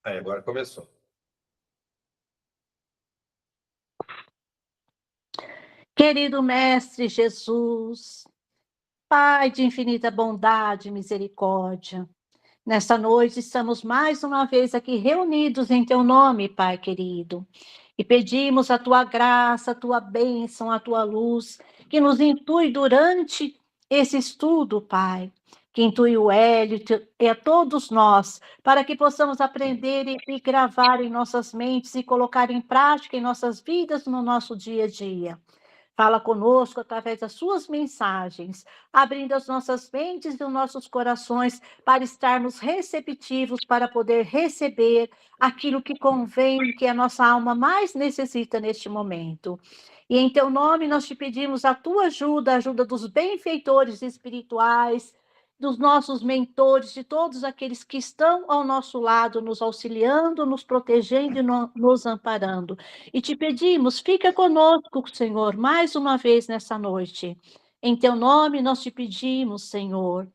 Aí, agora começou. Querido Mestre Jesus, Pai de infinita bondade e misericórdia, nesta noite estamos mais uma vez aqui reunidos em Teu nome, Pai querido, e pedimos a Tua graça, a Tua bênção, a Tua luz, que nos intui durante esse estudo, Pai, que intui o Hélio e a todos nós, para que possamos aprender e gravar em nossas mentes e colocar em prática em nossas vidas no nosso dia a dia. Fala conosco através das suas mensagens, abrindo as nossas mentes e os nossos corações para estarmos receptivos, para poder receber aquilo que convém, que a nossa alma mais necessita neste momento. E em teu nome nós te pedimos a tua ajuda, a ajuda dos benfeitores espirituais, dos nossos mentores, de todos aqueles que estão ao nosso lado, nos auxiliando, nos protegendo e nos amparando. E te pedimos, fica conosco, Senhor, mais uma vez nessa noite. Em teu nome nós te pedimos, Senhor.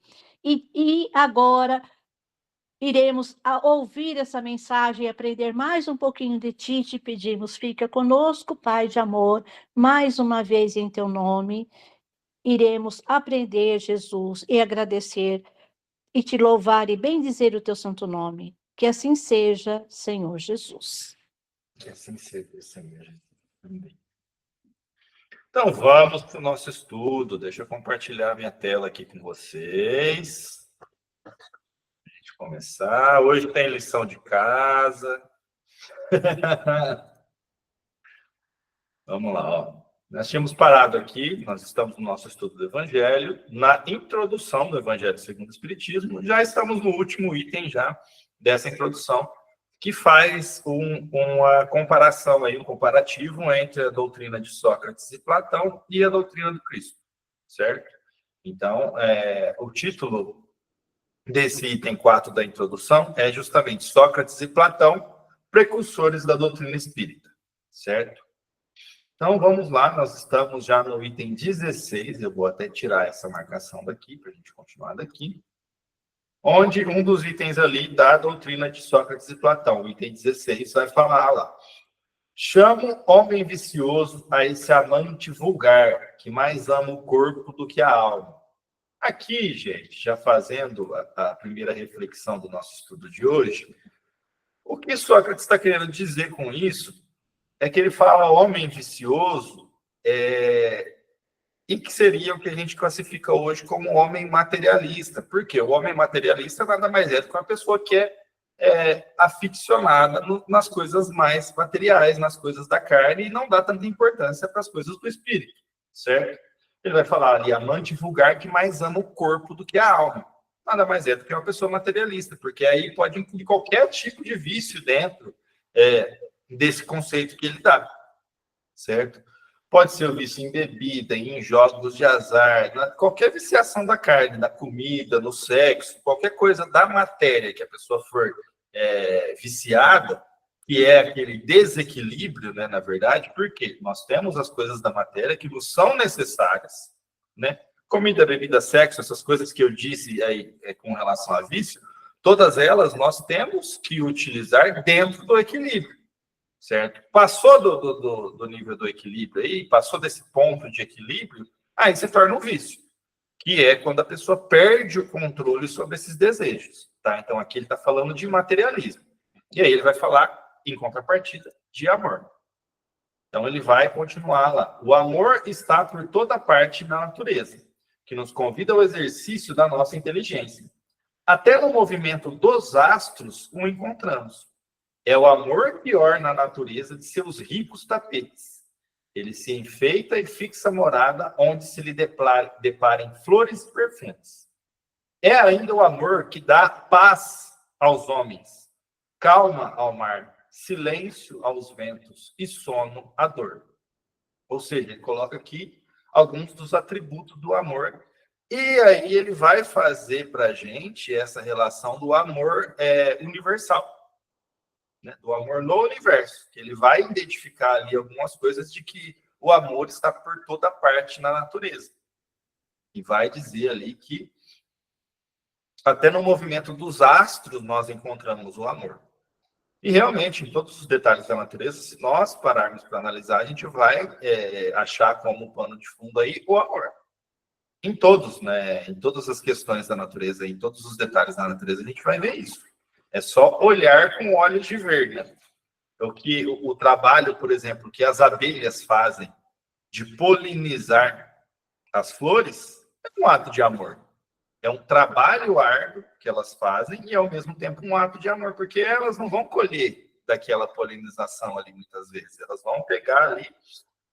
E agora iremos ouvir essa mensagem e aprender mais um pouquinho de ti. Te pedimos, fica conosco, Pai de amor, mais uma vez em teu nome. Iremos aprender, Jesus, e agradecer e te louvar e bendizer o teu santo nome. Que assim seja, Senhor Jesus. Que assim seja, Senhor. Amém. Então, vamos para o nosso estudo. Deixa eu compartilhar minha tela aqui com vocês. Para a gente começar. Hoje tem lição de casa. Vamos lá, ó. Nós tínhamos parado aqui, nós estamos no nosso estudo do Evangelho, na introdução do Evangelho segundo o Espiritismo. Já estamos no último item já dessa introdução, que faz uma comparação, aí, um comparativo entre a doutrina de Sócrates e Platão e a doutrina do Cristo, certo? Então, o título desse item 4 da introdução é justamente Sócrates e Platão, precursores da doutrina espírita, certo? Então, vamos lá, nós estamos já no item 16, eu vou até tirar essa marcação daqui, para a gente continuar daqui, onde um dos itens ali da doutrina de Sócrates e Platão, o item 16, vai falar lá. Chamo homem vicioso a esse amante vulgar, que mais ama o corpo do que a alma. Aqui, gente, já fazendo a primeira reflexão do nosso estudo de hoje, o que Sócrates está querendo dizer com isso é que ele fala homem vicioso, e que seria o que a gente classifica hoje como homem materialista. Por quê? O homem materialista nada mais é do que uma pessoa que é aficionada nas coisas mais materiais, nas coisas da carne, e não dá tanta importância para as coisas do espírito, certo? Ele vai falar ali, amante vulgar que mais ama o corpo do que a alma. Nada mais é do que uma pessoa materialista, porque aí pode incluir qualquer tipo de vício dentro desse conceito que ele dá, certo? Pode ser o vício em bebida, em jogos de azar, qualquer viciação da carne, da comida, no sexo, qualquer coisa da matéria que a pessoa for viciada, que é aquele desequilíbrio, né, na verdade, porque nós temos as coisas da matéria que nos são necessárias, né? Comida, bebida, sexo, essas coisas que eu disse aí com relação a vício, todas elas nós temos que utilizar dentro do equilíbrio, certo? Passou do nível do equilíbrio aí, passou desse ponto de equilíbrio, aí se torna um vício, que é quando a pessoa perde o controle sobre esses desejos, tá? Então aqui ele está falando de materialismo. E aí ele vai falar, em contrapartida, de amor. Então ele vai continuar lá. O amor está por toda parte na natureza, que nos convida ao exercício da nossa inteligência. Até no movimento dos astros o encontramos. É o amor que orna a natureza de seus ricos tapetes. Ele se enfeita e fixa morada onde se lhe deparem flores perfeitas. É ainda o amor que dá paz aos homens, calma ao mar, silêncio aos ventos e sono à dor. Ou seja, ele coloca aqui alguns dos atributos do amor. E aí ele vai fazer para a gente essa relação do amor universal, né? Do amor no universo. Ele vai identificar ali algumas coisas de que o amor está por toda parte na natureza. E vai dizer ali que até no movimento dos astros nós encontramos o amor. E realmente, em todos os detalhes da natureza, se nós pararmos para analisar, a gente vai achar como pano de fundo aí o amor. Em todos, né? Em todas as questões da natureza, em todos os detalhes da natureza, a gente vai ver isso. É só olhar com olhos de ver, né? O trabalho, por exemplo, que as abelhas fazem de polinizar as flores é um ato de amor. É um trabalho árduo que elas fazem e, ao mesmo tempo, um ato de amor, porque elas não vão colher daquela polinização ali, muitas vezes. Elas vão pegar ali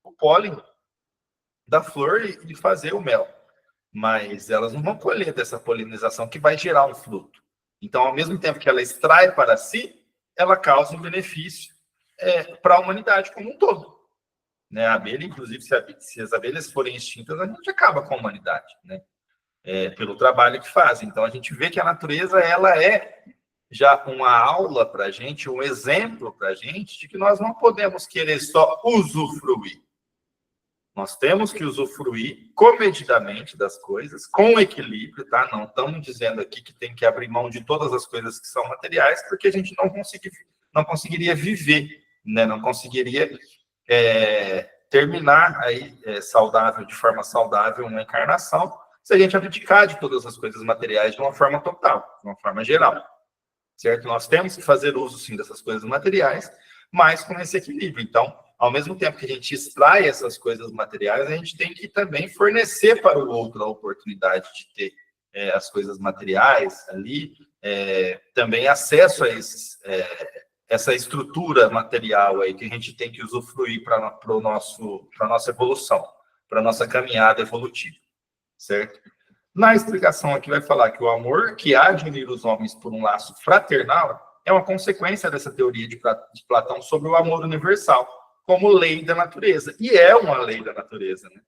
o pólen da flor e fazer o mel. Mas elas não vão colher dessa polinização que vai gerar um fruto. Então, ao mesmo tempo que ela extrai para si, ela causa um benefício para a humanidade como um todo. Né? A abelha, inclusive, se as abelhas forem extintas, a gente acaba com a humanidade, né? Pelo trabalho que fazem. Então, a gente vê que a natureza ela é já uma aula para a gente, um exemplo para a gente de que nós não podemos querer só usufruir. Nós temos que usufruir comedidamente das coisas, com equilíbrio, tá? Não estamos dizendo aqui que tem que abrir mão de todas as coisas que são materiais, porque a gente não conseguiria viver, né? Não conseguiria terminar aí saudável, de forma saudável, uma encarnação, se a gente abdicar de todas as coisas materiais de uma forma total, de uma forma geral, certo? Nós temos que fazer uso, sim, dessas coisas materiais, mas com esse equilíbrio. Então, ao mesmo tempo que a gente extrai essas coisas materiais, a gente tem que também fornecer para o outro a oportunidade de ter as coisas materiais ali, também acesso a essa estrutura material aí que a gente tem que usufruir para a nossa evolução, para a nossa caminhada evolutiva, certo? Na explicação aqui vai falar que o amor que há de unir os homens por um laço fraternal é uma consequência dessa teoria de Platão sobre o amor universal, como lei da natureza. E é uma lei da natureza, né?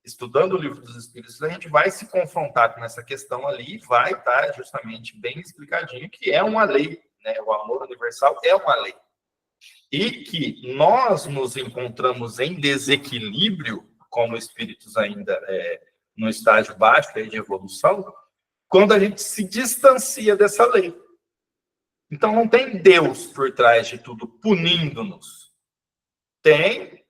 Estudando o Livro dos Espíritos, a gente vai se confrontar com essa questão ali e vai estar justamente bem explicadinho que é uma lei, né? O amor universal é uma lei. E que nós nos encontramos em desequilíbrio, como espíritos ainda no estágio baixo de evolução, quando a gente se distancia dessa lei. Então, não tem Deus por trás de tudo, punindo-nos. Tem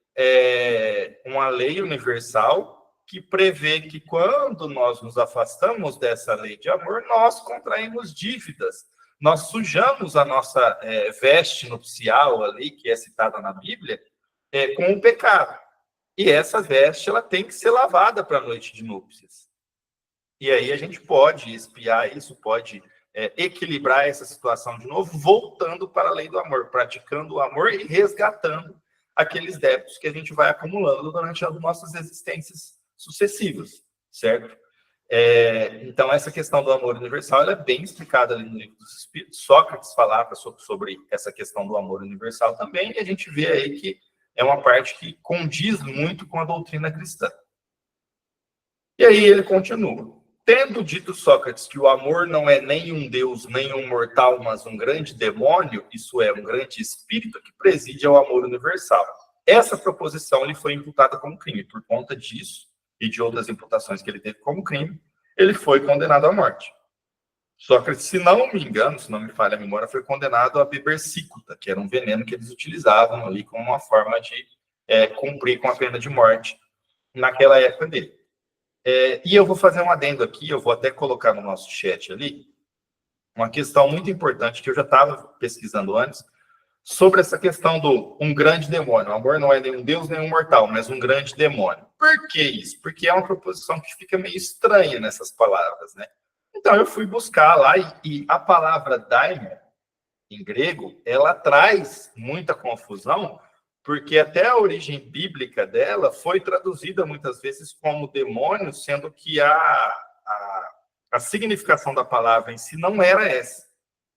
uma lei universal que prevê que quando nós nos afastamos dessa lei de amor, nós contraímos dívidas. Nós sujamos a nossa veste nupcial ali, que é citada na Bíblia, com o pecado. E essa veste ela tem que ser lavada para a noite de núpcias. E aí a gente pode espiar isso, pode equilibrar essa situação de novo, voltando para a lei do amor, praticando o amor e resgatando aqueles débitos que a gente vai acumulando durante as nossas existências sucessivas, certo? Então, essa questão do amor universal ela é bem explicada ali no Livro dos Espíritos. Sócrates falava sobre essa questão do amor universal também, e a gente vê aí que é uma parte que condiz muito com a doutrina cristã. E aí ele continua. Tendo dito Sócrates que o amor não é nem um deus, nem um mortal, mas um grande demônio, isso é, um grande espírito que preside ao amor universal. Essa proposição lhe foi imputada como crime. Por conta disso e de outras imputações que ele teve como crime, ele foi condenado à morte. Sócrates, se não me engano, se não me falha a memória, foi condenado a beber cicuta, que era um veneno que eles utilizavam ali como uma forma de cumprir com a pena de morte naquela época dele. E eu vou fazer um adendo aqui, eu vou até colocar no nosso chat ali, uma questão muito importante que eu já estava pesquisando antes, sobre essa questão do um grande demônio. O amor não é nenhum deus, nenhum mortal, mas um grande demônio. Por que isso? Porque é uma proposição que fica meio estranha nessas palavras, né? Então, eu fui buscar lá e a palavra daimon, em grego, ela traz muita confusão, porque até a origem bíblica dela foi traduzida muitas vezes como demônio, sendo que a significação da palavra em si não era essa.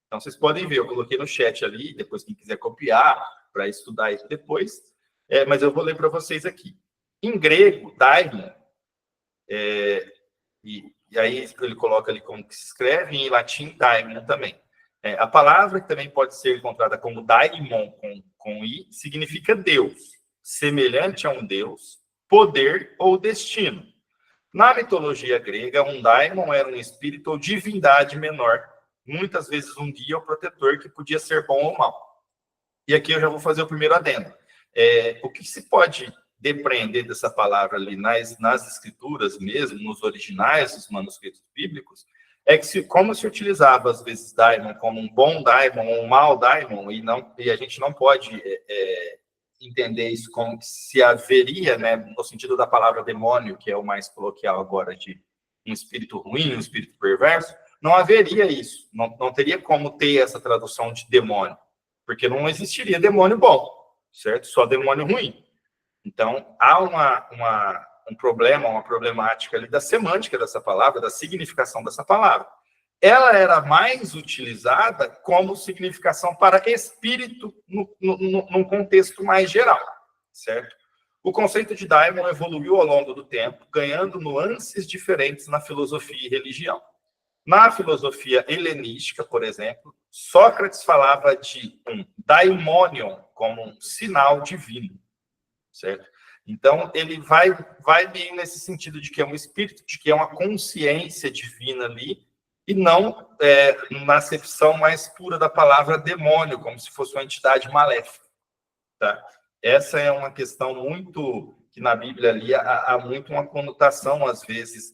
Então, vocês podem ver, eu coloquei no chat ali, depois quem quiser copiar para estudar isso depois, mas eu vou ler para vocês aqui. Em grego, daimon, e aí ele coloca ali como que se escreve, e em latim, daimon também. A palavra que também pode ser encontrada como daimon, com i, significa Deus, semelhante a um Deus, poder ou destino. Na mitologia grega, um daimon era um espírito ou divindade menor, muitas vezes um guia ou protetor que podia ser bom ou mal. E aqui eu já vou fazer o primeiro adendo. O que se pode depreender dessa palavra ali nas escrituras mesmo, nos originais dos manuscritos bíblicos, é que como se utilizava às vezes daimon como um bom daimon ou um mau daimon, e a gente não pode entender isso como se haveria, né, no sentido da palavra demônio, que é o mais coloquial agora, de um espírito ruim, um espírito perverso, não haveria isso, não teria como ter essa tradução de demônio, porque não existiria demônio bom, certo? Só demônio ruim. Então, há um problema, uma problemática ali da semântica dessa palavra, da significação dessa palavra. Ela era mais utilizada como significação para espírito num contexto mais geral, certo? O conceito de daimon evoluiu ao longo do tempo, ganhando nuances diferentes na filosofia e religião. Na filosofia helenística, por exemplo, Sócrates falava de um daimonion como um sinal divino, certo? Então, ele vai bem nesse sentido de que é um espírito, de que é uma consciência divina ali, e não na acepção mais pura da palavra demônio, como se fosse uma entidade maléfica, tá? Essa é uma questão muito, que na Bíblia ali há muito uma conotação, às vezes,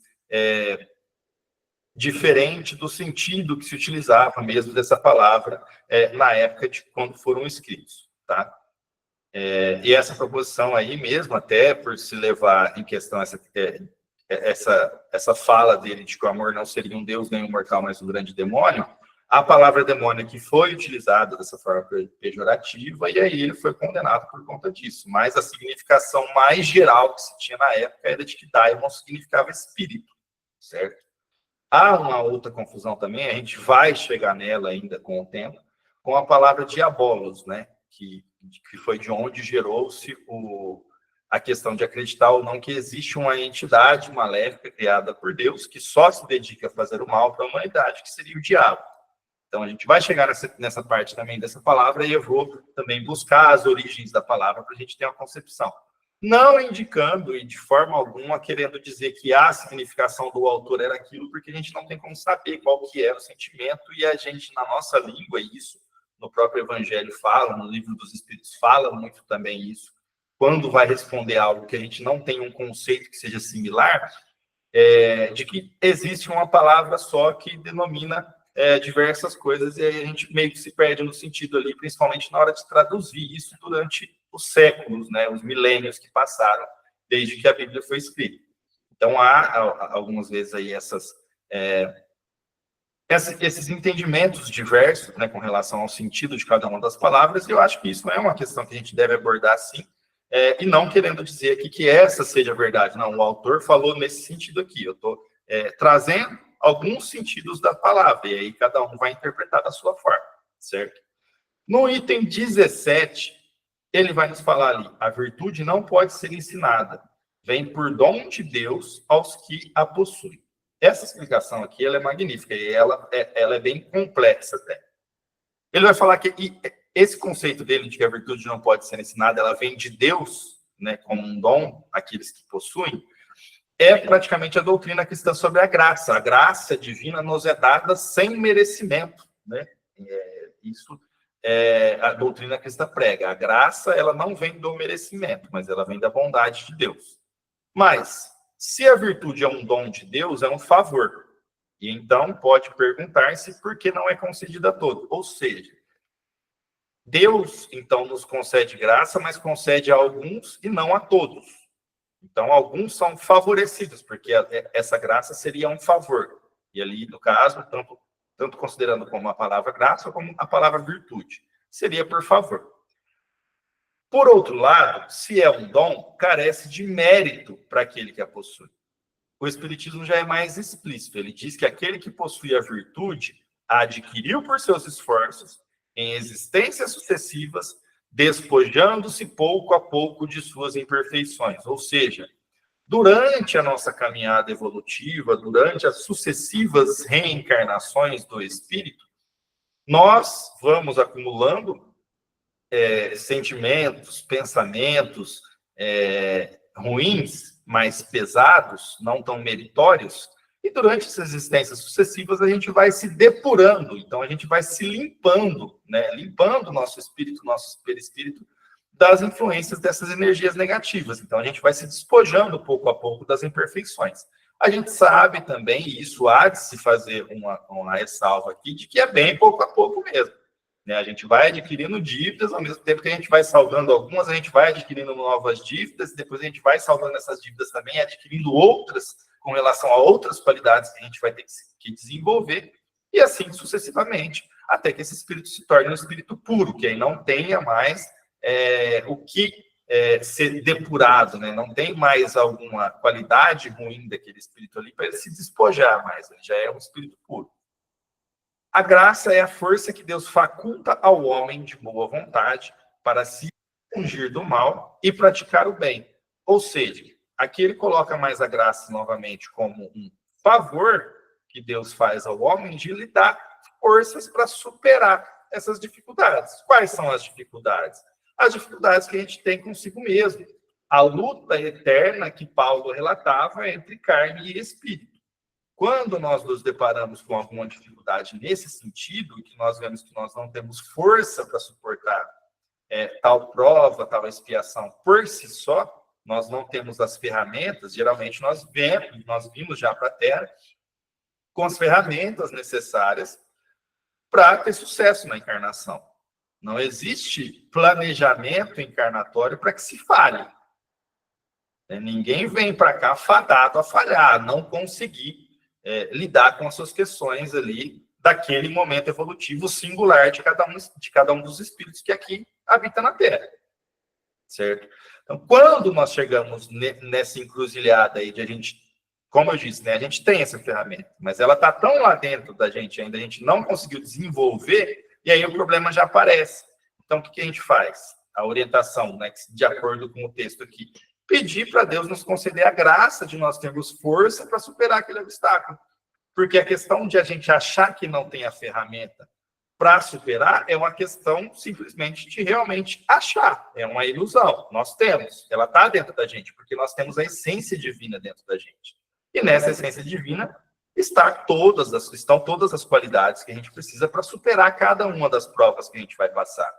diferente do sentido que se utilizava mesmo dessa palavra na época de quando foram escritos, tá? E essa proposição aí mesmo, até por se levar em questão essa fala dele de que o amor não seria um Deus nem um mortal, mas um grande demônio, a palavra demônio que foi utilizada dessa forma pejorativa, e aí ele foi condenado por conta disso. Mas a significação mais geral que se tinha na época era de que daimon significava espírito, certo? Há uma outra confusão também, a gente vai chegar nela ainda com o tempo, com a palavra diabolos, né? Que foi de onde gerou-se a questão de acreditar ou não que existe uma entidade maléfica criada por Deus que só se dedica a fazer o mal para a humanidade, que seria o diabo. Então, a gente vai chegar nessa parte também dessa palavra e eu vou também buscar as origens da palavra para a gente ter uma concepção. Não indicando e de forma alguma querendo dizer que a significação do autor era aquilo, porque a gente não tem como saber qual que era o sentimento, e a gente, na nossa língua, isso no próprio Evangelho fala, no Livro dos Espíritos fala muito também isso, quando vai responder algo que a gente não tem um conceito que seja similar, de que existe uma palavra só que denomina diversas coisas, e aí a gente meio que se perde no sentido ali, principalmente na hora de traduzir isso durante os séculos, né, os milênios que passaram desde que a Bíblia foi escrita. Então, há algumas vezes aí esses entendimentos diversos, né, com relação ao sentido de cada uma das palavras, e eu acho que isso é uma questão que a gente deve abordar, sim, e não querendo dizer aqui que essa seja a verdade. Não, o autor falou nesse sentido aqui. Eu estou trazendo alguns sentidos da palavra, e aí cada um vai interpretar da sua forma, certo? No item 17, ele vai nos falar ali, a virtude não pode ser ensinada, vem por dom de Deus aos que a possuem. Essa explicação aqui, ela é magnífica, e ela é bem complexa até. Ele vai falar que esse conceito dele de que a virtude não pode ser ensinada, ela vem de Deus, né, como um dom, àqueles que possuem, é praticamente a doutrina cristã sobre a graça. A graça divina nos é dada sem merecimento, né? Isso a doutrina cristã prega. A graça, ela não vem do merecimento, mas ela vem da bondade de Deus. Mas, se a virtude é um dom de Deus, é um favor. E então pode perguntar-se por que não é concedida a todos. Ou seja, Deus, então, nos concede graça, mas concede a alguns e não a todos. Então, alguns são favorecidos, porque essa graça seria um favor. E ali, no caso, tanto considerando como a palavra graça, como a palavra virtude. Seria por favor. Por outro lado, se é um dom, carece de mérito para aquele que a possui. O Espiritismo já é mais explícito. Ele diz que aquele que possui a virtude a adquiriu por seus esforços, em existências sucessivas, despojando-se pouco a pouco de suas imperfeições. Ou seja, durante a nossa caminhada evolutiva, durante as sucessivas reencarnações do espírito, nós vamos acumulando sentimentos, pensamentos ruins, mais pesados, não tão meritórios, E durante essas existências sucessivas, a gente vai se depurando, então a gente vai se limpando, né? Limpando o nosso espírito, nosso perispírito, das influências dessas energias negativas. Então a gente vai se despojando pouco a pouco das imperfeições. A gente sabe também, e isso há de se fazer uma ressalva aqui, de que é bem pouco a pouco mesmo. Né? A gente vai adquirindo dívidas, ao mesmo tempo que a gente vai saldando algumas, a gente vai adquirindo novas dívidas, e depois a gente vai saldando essas dívidas também, adquirindo outras com relação a outras qualidades que a gente vai ter que desenvolver, e assim sucessivamente, até que esse espírito se torne um espírito puro, que aí não tenha mais o que ser depurado, né? Não tem mais alguma qualidade ruim daquele espírito ali para ele se despojar mais, ele já é um espírito puro. A graça é a força que Deus faculta ao homem de boa vontade para se fugir do mal e praticar o bem. Ou seja, aqui ele coloca mais a graça novamente como um favor que Deus faz ao homem de lhe dar forças para superar essas dificuldades. Quais são as dificuldades? As dificuldades que a gente tem consigo mesmo. A luta eterna que Paulo relatava entre carne e espírito. Quando nós nos deparamos com alguma dificuldade nesse sentido, e que nós vemos que nós não temos força para suportar tal prova, tal expiação por si só, nós não temos as ferramentas, geralmente nós vimos já para a Terra com as ferramentas necessárias para ter sucesso na encarnação. Não existe planejamento encarnatório para que se falhe. Ninguém vem para cá fadado a falhar, não conseguir lidar com as suas questões ali daquele momento evolutivo singular de cada um dos espíritos que aqui habita na Terra. Certo? Então, quando nós chegamos nessa encruzilhada aí de a gente, como eu disse, né, a gente tem essa ferramenta, mas ela está tão lá dentro da gente ainda, a gente não conseguiu desenvolver, e aí o problema já aparece. Então, o que a gente faz? A orientação, né, de acordo com o texto aqui, pedir para Deus nos conceder a graça de nós termos força para superar aquele obstáculo. Porque a questão de a gente achar que não tem a ferramenta para superar é uma questão simplesmente de realmente achar. É uma ilusão. Nós temos. Ela está dentro da gente, porque nós temos a essência divina dentro da gente. E nessa essência divina estão todas as qualidades que a gente precisa para superar cada uma das provas que a gente vai passar.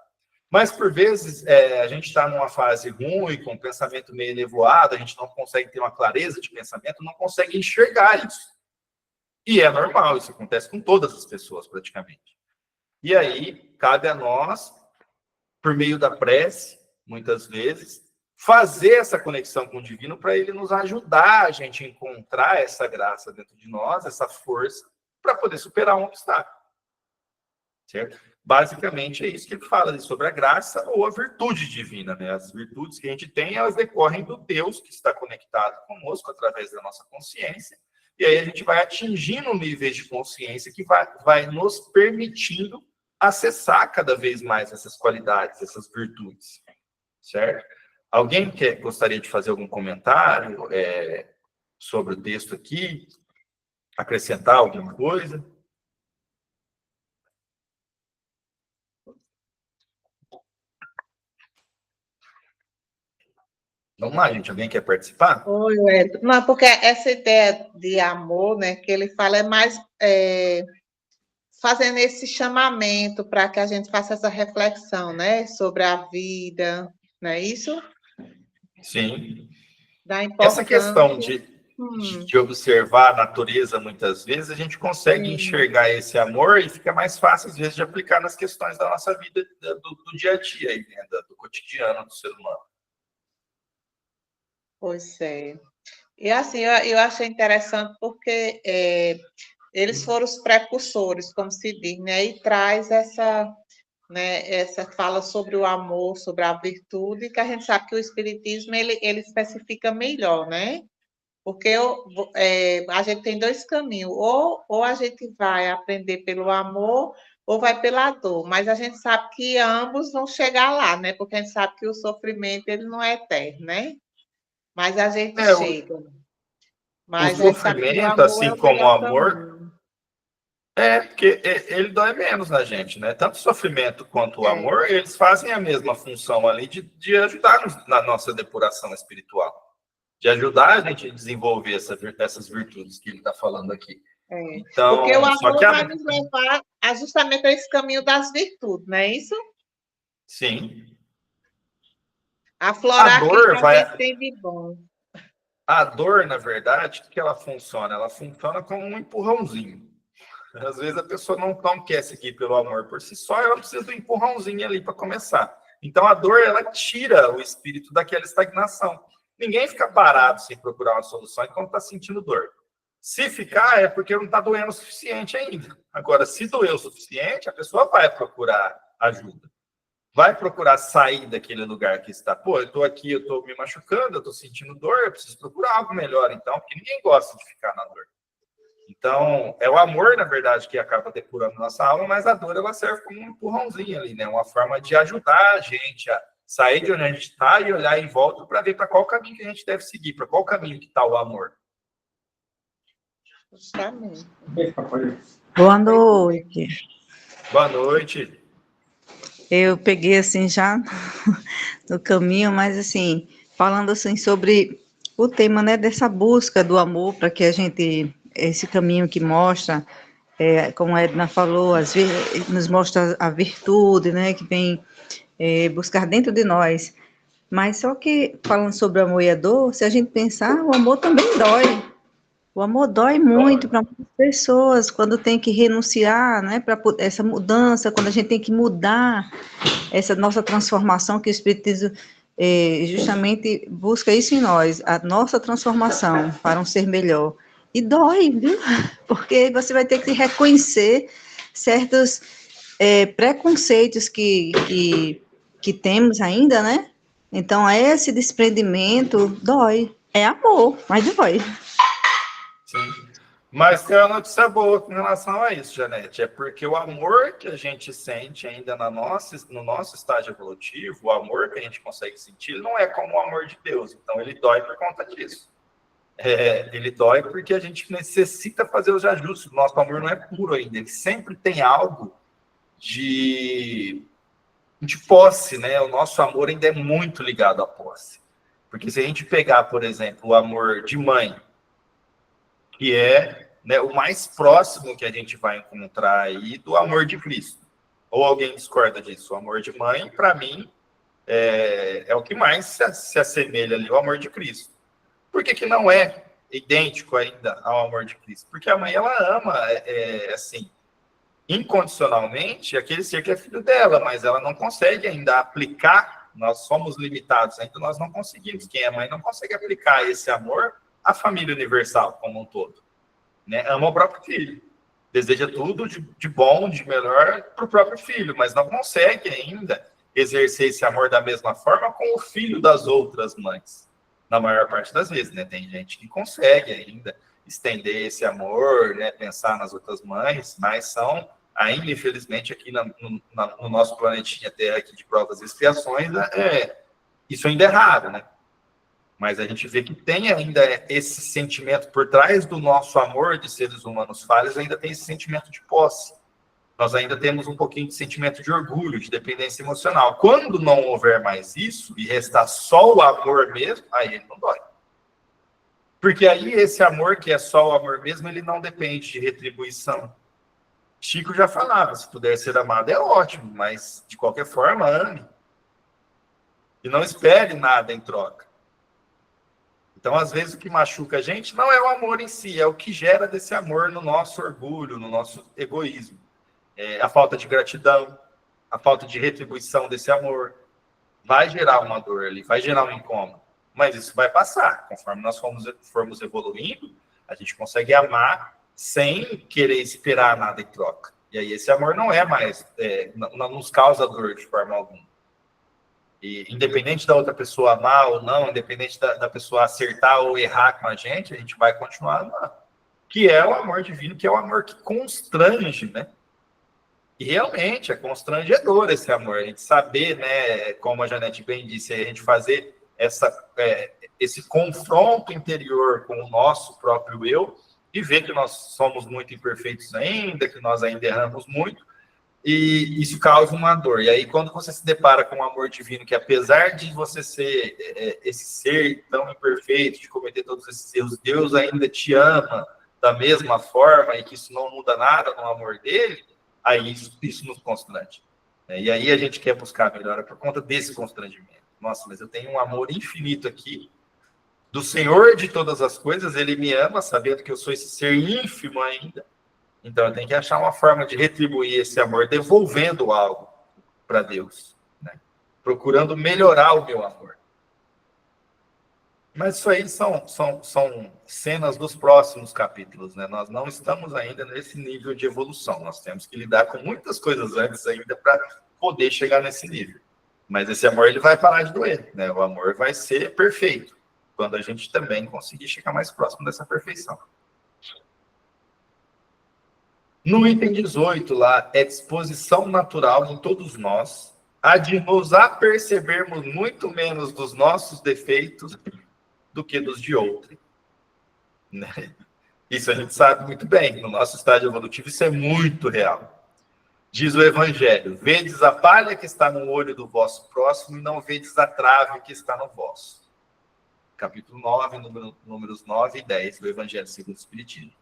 Mas, por vezes, a gente está numa fase ruim, com um pensamento meio nevoado, a gente não consegue ter uma clareza de pensamento, não consegue enxergar isso. E é normal, isso acontece com todas as pessoas, praticamente. E aí, cabe a nós, por meio da prece, muitas vezes, fazer essa conexão com o divino para ele nos ajudar a gente a encontrar essa graça dentro de nós, essa força, para poder superar um obstáculo. Certo? Basicamente é isso que ele fala sobre a graça ou a virtude divina, né? As virtudes que a gente tem, elas decorrem do Deus que está conectado conosco através da nossa consciência, e aí a gente vai atingindo níveis de consciência que vai nos permitindo acessar cada vez mais essas qualidades, essas virtudes, certo? Alguém gostaria de fazer algum comentário sobre o texto aqui? Acrescentar alguma coisa? Vamos lá, gente. Alguém quer participar? Oi, Wellington. Não, porque essa ideia de amor, né, que ele fala é mais fazendo esse chamamento para que a gente faça essa reflexão, né, sobre a vida, não é isso? Sim. Da importância. Essa questão de observar a natureza, muitas vezes, a gente consegue enxergar esse amor e fica mais fácil, às vezes, de aplicar nas questões da nossa vida, do dia a dia, aí, né, do cotidiano do ser humano. Pois é. E assim, eu achei interessante porque eles foram os precursores, como se diz, né? E traz essa fala sobre o amor, sobre a virtude, que a gente sabe que o Espiritismo ele especifica melhor, né? Porque a gente tem dois caminhos, ou a gente vai aprender pelo amor, ou vai pela dor, mas a gente sabe que ambos vão chegar lá, né? Porque a gente sabe que o sofrimento ele não é eterno, né? Mas a gente chega. Mas o sofrimento, assim como o amor, porque ele dói menos na gente, né? Tanto o sofrimento quanto o amor, eles fazem a mesma função ali de ajudar na nossa depuração espiritual. de ajudar a gente a desenvolver essas virtudes que ele está falando aqui. Então, porque o só amor que vai nos levar a justamente a esse caminho das virtudes, não é isso? Sim. Aflorar A aquilo dor que a vai... gente tem de bom. A dor, na verdade, o que ela funciona? Ela funciona como um empurrãozinho. Às vezes a pessoa não quer seguir pelo amor por si só, ela precisa do empurrãozinho ali para começar. Então a dor, ela tira o espírito daquela estagnação. Ninguém fica parado sem procurar uma solução enquanto está sentindo dor. Se ficar, é porque não está doendo o suficiente ainda. Agora, se doer o suficiente, a pessoa vai procurar ajuda. Vai procurar sair daquele lugar que está. Pô, eu estou aqui, eu estou me machucando, eu estou sentindo dor, eu preciso procurar algo melhor, então, porque ninguém gosta de ficar na dor. Então, é o amor, na verdade, que acaba depurando nossa alma, mas a dor, ela serve como um empurrãozinho ali, né? Uma forma de ajudar a gente a sair de onde a gente está e olhar em volta para ver para qual caminho que a gente deve seguir, para qual caminho que está o amor. Justamente. Boa noite. Boa noite. Eu peguei assim já no caminho, mas assim, falando assim sobre o tema, né, dessa busca do amor, para que a gente, esse caminho que mostra, como a Edna falou, nos mostra a virtude, né, que vem buscar dentro de nós. Mas só que, falando sobre o amor e a dor, se a gente pensar, o amor também dói. O amor dói muito para muitas pessoas, quando tem que renunciar, né, para essa mudança, quando a gente tem que mudar essa nossa transformação, que o Espiritismo justamente busca isso em nós, a nossa transformação para um ser melhor. E dói, viu? Porque você vai ter que reconhecer certos preconceitos que temos ainda, né? Então, esse desprendimento dói. É amor, mas dói. Sim. Mas tem uma notícia boa com relação a isso, Janete. É porque o amor que a gente sente ainda no nosso estágio evolutivo, o amor que a gente consegue sentir, não é como o amor de Deus. Então, ele dói por conta disso. Ele dói porque a gente necessita fazer os ajustes. O nosso amor não é puro ainda. Ele sempre tem algo de posse, né? O nosso amor ainda é muito ligado à posse. Porque se a gente pegar, por exemplo, o amor de mãe, que é, né, o mais próximo que a gente vai encontrar aí do amor de Cristo. Ou alguém discorda disso? O amor de mãe, para mim, é o que mais se assemelha ali ao amor de Cristo. Por que não é idêntico ainda ao amor de Cristo? Porque a mãe, ela ama, assim, incondicionalmente aquele ser que é filho dela, mas ela não consegue ainda aplicar, nós somos limitados, ainda nós não conseguimos. Quem é mãe não consegue aplicar esse amor à família universal como um todo. Né? Ama o próprio filho, deseja tudo de bom, de melhor para o próprio filho, mas não consegue ainda exercer esse amor da mesma forma com o filho das outras mães, na maior parte das vezes, né? Tem gente que consegue ainda estender esse amor, né? Pensar nas outras mães, mas são ainda, infelizmente, aqui no nosso planetinha Terra aqui de provas e expiações, isso ainda é raro, né? Mas a gente vê que tem ainda esse sentimento por trás do nosso amor de seres humanos falhos, ainda tem esse sentimento de posse. Nós ainda temos um pouquinho de sentimento de orgulho, de dependência emocional. Quando não houver mais isso, e restar só o amor mesmo, aí ele não dói. Porque aí esse amor, que é só o amor mesmo, ele não depende de retribuição. Chico já falava, se puder ser amado é ótimo, mas de qualquer forma, ame. E não espere nada em troca. Então, às vezes, o que machuca a gente não é o amor em si, é o que gera desse amor no nosso orgulho, no nosso egoísmo. A falta de gratidão, a falta de retribuição desse amor. Vai gerar uma dor ali, vai gerar um incômodo. Mas isso vai passar. Conforme nós formos evoluindo, a gente consegue amar sem querer esperar nada em troca. E aí esse amor não é mais, não nos causa dor de forma alguma. E independente da outra pessoa amar ou não, independente da pessoa acertar ou errar com a gente vai continuar amando. Que é o amor divino, que é o amor que constrange, né? E realmente é constrangedor esse amor. A gente saber, né, como a Janete bem disse, a gente fazer esse confronto interior com o nosso próprio eu e ver que nós somos muito imperfeitos ainda, que nós ainda erramos muito, e isso causa uma dor. E aí, quando você se depara com um amor divino, que apesar de você ser esse ser tão imperfeito, de cometer todos esses erros, Deus ainda te ama da mesma forma e que isso não muda nada no amor dele, aí isso nos constrange. E aí a gente quer buscar a melhora por conta desse constrangimento. Nossa, mas eu tenho um amor infinito aqui do Senhor de todas as coisas, ele me ama, sabendo que eu sou esse ser ínfimo ainda. Então eu tenho que achar uma forma de retribuir esse amor, devolvendo algo para Deus, né? Procurando melhorar o meu amor. Mas isso aí são cenas dos próximos capítulos, né? Nós não estamos ainda nesse nível de evolução. Nós temos que lidar com muitas coisas antes ainda para poder chegar nesse nível. Mas esse amor ele vai parar de doer, né? O amor vai ser perfeito quando a gente também conseguir chegar mais próximo dessa perfeição. No item 18 lá, é disposição natural em todos nós a de nos apercebermos muito menos dos nossos defeitos do que dos de outro. Né? Isso a gente sabe muito bem. No nosso estágio evolutivo, isso é muito real. Diz o Evangelho: vedes a palha que está no olho do vosso próximo e não vedes a trave que está no vosso. Capítulo 9, números 9 e 10 do Evangelho segundo o Espiritismo.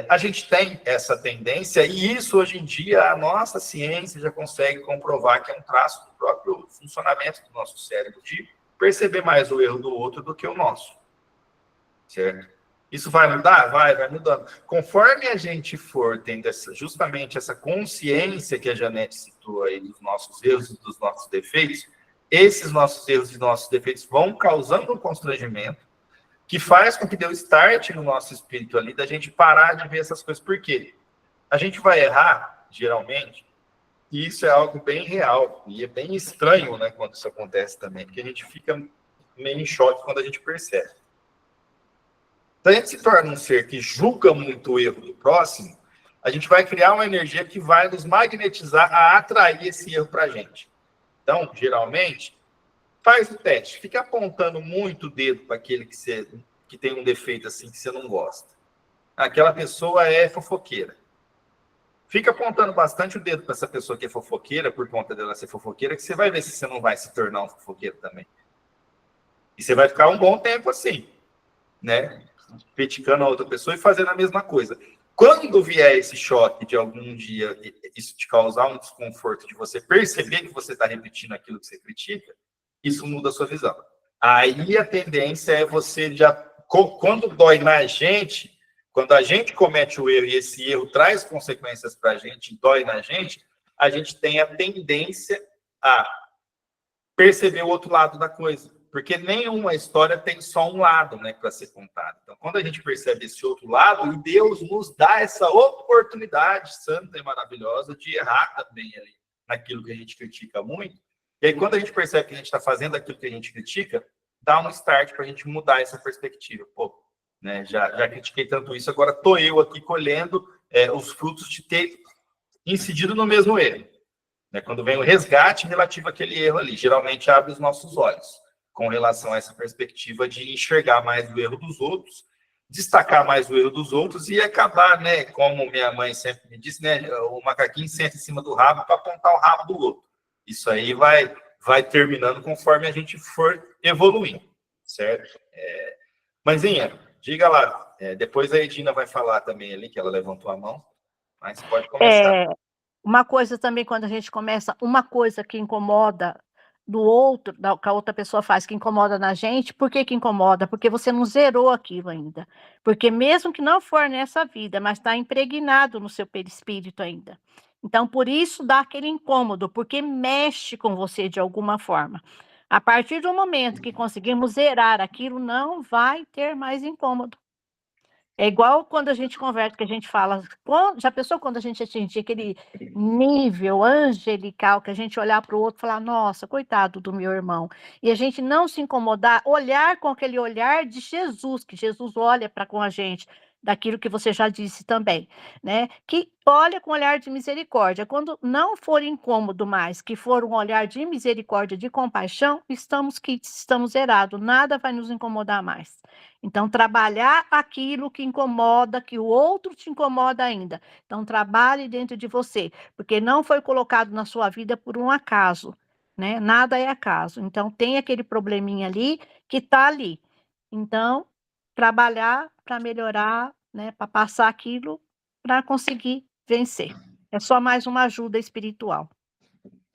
A gente tem essa tendência, e isso hoje em dia a nossa ciência já consegue comprovar que é um traço do próprio funcionamento do nosso cérebro, de perceber mais o erro do outro do que o nosso. Certo? Isso vai mudar? Vai mudando. Conforme a gente for tendo justamente essa consciência que a Janete citou aí dos nossos erros e dos nossos defeitos, esses nossos erros e nossos defeitos vão causando um constrangimento que faz com que dê um start no nosso espírito ali, da gente parar de ver essas coisas. Por quê? A gente vai errar, geralmente, e isso é algo bem real, e é bem estranho, né, quando isso acontece também, porque a gente fica meio em choque quando a gente percebe. Então, a gente se torna um ser que julga muito o erro do próximo, a gente vai criar uma energia que vai nos magnetizar a atrair esse erro para a gente. Então, geralmente, faz o teste, fica apontando muito o dedo para aquele que tem um defeito assim que você não gosta. Aquela pessoa é fofoqueira. Fica apontando bastante o dedo para essa pessoa que é fofoqueira, por conta dela ser fofoqueira, que você vai ver se você não vai se tornar um fofoqueiro também. E você vai ficar um bom tempo assim, né? Criticando a outra pessoa e fazendo a mesma coisa. Quando vier esse choque de algum dia, isso te causar um desconforto, de você perceber que você está repetindo aquilo que você critica, isso muda a sua visão. Aí a tendência é você já, quando dói na gente, quando a gente comete o erro e esse erro traz consequências para a gente, dói na gente, a gente tem a tendência a perceber o outro lado da coisa. Porque nenhuma história tem só um lado, né, para ser contado. Então, quando a gente percebe esse outro lado, e Deus nos dá essa oportunidade santa e maravilhosa de errar também ali naquilo que a gente critica muito. E aí, quando a gente percebe que a gente está fazendo aquilo que a gente critica, dá um start para a gente mudar essa perspectiva. Pô, né, já critiquei tanto isso, agora estou eu aqui colhendo os frutos de ter incidido no mesmo erro. Né? Quando vem o resgate relativo àquele erro ali, geralmente abre os nossos olhos com relação a essa perspectiva de enxergar mais o erro dos outros, destacar mais o erro dos outros e acabar, né, como minha mãe sempre me disse, né, o macaquinho senta em cima do rabo para apontar o rabo do outro. Isso aí vai terminando conforme a gente for evoluindo, certo? Mãezinha, diga lá. Depois a Edina vai falar também ali, que ela levantou a mão, mas pode começar. Uma coisa também, quando a gente começa, uma coisa que incomoda do outro, que a outra pessoa faz, que incomoda na gente, por que incomoda? Porque você não zerou aquilo ainda. Porque mesmo que não for nessa vida, mas está impregnado no seu perispírito ainda. Então, por isso dá aquele incômodo, porque mexe com você de alguma forma. A partir do momento que conseguimos zerar aquilo, não vai ter mais incômodo. É igual quando a gente conversa, que a gente fala, já pensou quando a gente atingir aquele nível angelical, que a gente olhar para o outro e falar, nossa, coitado do meu irmão, e a gente não se incomodar, olhar com aquele olhar de Jesus, que Jesus olha para com a gente, daquilo que você já disse também, né, que olha com olhar de misericórdia. Quando não for incômodo mais, que for um olhar de misericórdia, de compaixão, estamos zerados, nada vai nos incomodar mais. Então, trabalhar aquilo que incomoda, que o outro te incomoda ainda. Então, trabalhe dentro de você, porque não foi colocado na sua vida por um acaso, né? Nada é acaso. Então, tem aquele probleminha ali que está ali. Então, trabalhar para melhorar, né? Para passar aquilo, para conseguir vencer. É só mais uma ajuda espiritual.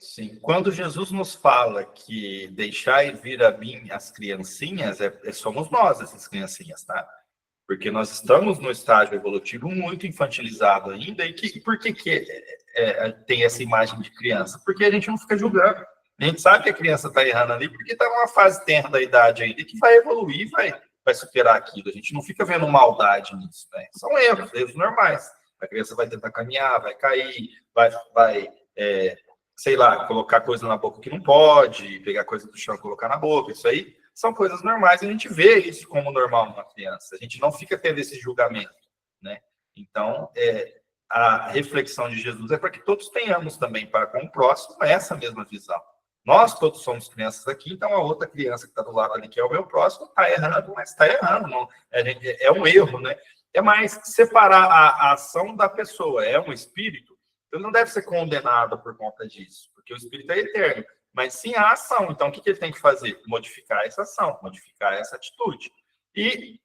Sim. Quando Jesus nos fala que deixai vir a mim as criancinhas, somos nós essas criancinhas, tá? Porque nós estamos no estágio evolutivo muito infantilizado ainda, e por que tem essa imagem de criança? Porque a gente não fica julgando. A gente sabe que a criança está errando ali, porque está numa fase tenra da idade ainda, que vai evoluir, vai superar aquilo. A gente não fica vendo maldade nisso, né? São erros normais. A criança vai tentar caminhar, vai cair, sei lá, colocar coisa na boca que não pode, pegar coisa do chão e colocar na boca. Isso aí são coisas normais, a gente vê isso como normal numa criança, a gente não fica tendo esse julgamento, né? Então, a reflexão de Jesus é para que todos tenhamos também para com o próximo essa mesma visão. Nós todos somos crianças aqui, então a outra criança que está do lado ali, que é o meu próximo, está errando, mas está errando, não, é um erro, né? É mais separar a ação da pessoa, é um espírito, ele não deve ser condenado por conta disso, porque o espírito é eterno, mas sim a ação. Então, o que ele tem que fazer? Modificar essa ação, modificar essa atitude. E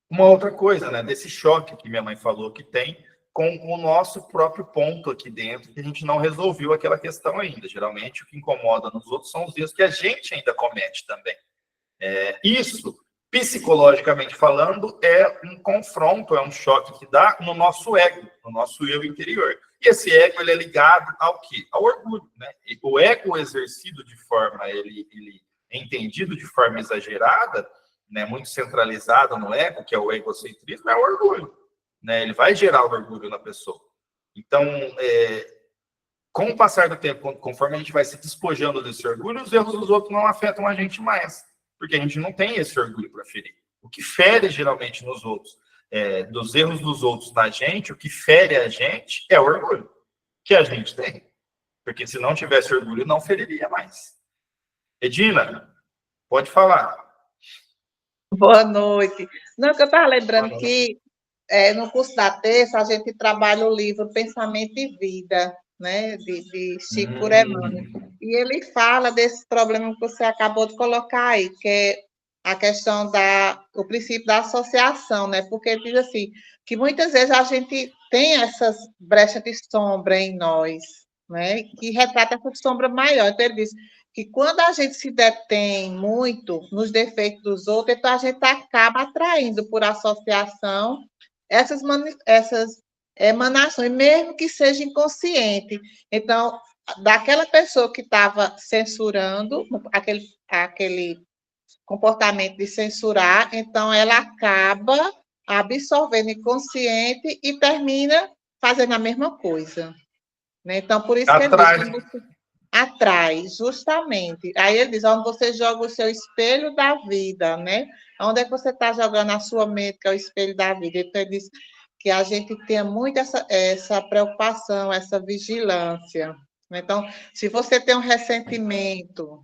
uma outra coisa, né, desse choque que minha mãe falou que tem com o nosso próprio ponto aqui dentro, que a gente não resolveu aquela questão ainda. Geralmente, o que incomoda nos outros são os erros que a gente ainda comete também. Isso, psicologicamente falando, é um confronto, é um choque que dá no nosso ego, no nosso eu interior. E esse ego, ele é ligado ao quê? Ao orgulho, né? O ego exercido de forma, ele é entendido de forma exagerada, né? Muito centralizado no ego, que é o egocentrismo, é o orgulho, né? Ele vai gerar o orgulho na pessoa. Então, com o passar do tempo, conforme a gente vai se despojando desse orgulho, os erros dos outros não afetam a gente mais, porque a gente não tem esse orgulho para ferir. O que fere geralmente nos outros, dos erros dos outros na gente, o que fere a gente é o orgulho que a gente tem. Porque se não tivesse orgulho, não feriria mais. Edina, pode falar. Boa noite. Não, que eu estava lembrando que no curso da terça a gente trabalha o livro Pensamento e Vida, né, de Chico Buremani. E ele fala desse problema que você acabou de colocar aí, que é a questão o princípio da associação, né? Porque ele diz assim, que muitas vezes a gente tem essas brechas de sombra em nós, né? Que retrata essa sombra maior. Então, ele diz que quando a gente se detém muito nos defeitos dos outros, então a gente acaba atraindo por associação essas emanações, mesmo que seja inconsciente. Então, daquela pessoa que estava censurando, aquele comportamento de censurar, então ela acaba absorvendo inconsciente e termina fazendo a mesma coisa. Né? Então, por isso que ele diz que atrai, justamente. Aí ele diz, onde você joga o seu espelho da vida, né? Onde é que você está jogando a sua mente, que é o espelho da vida? Então, ele diz que a gente tenha muito essa preocupação, essa vigilância. Então, se você tem um ressentimento,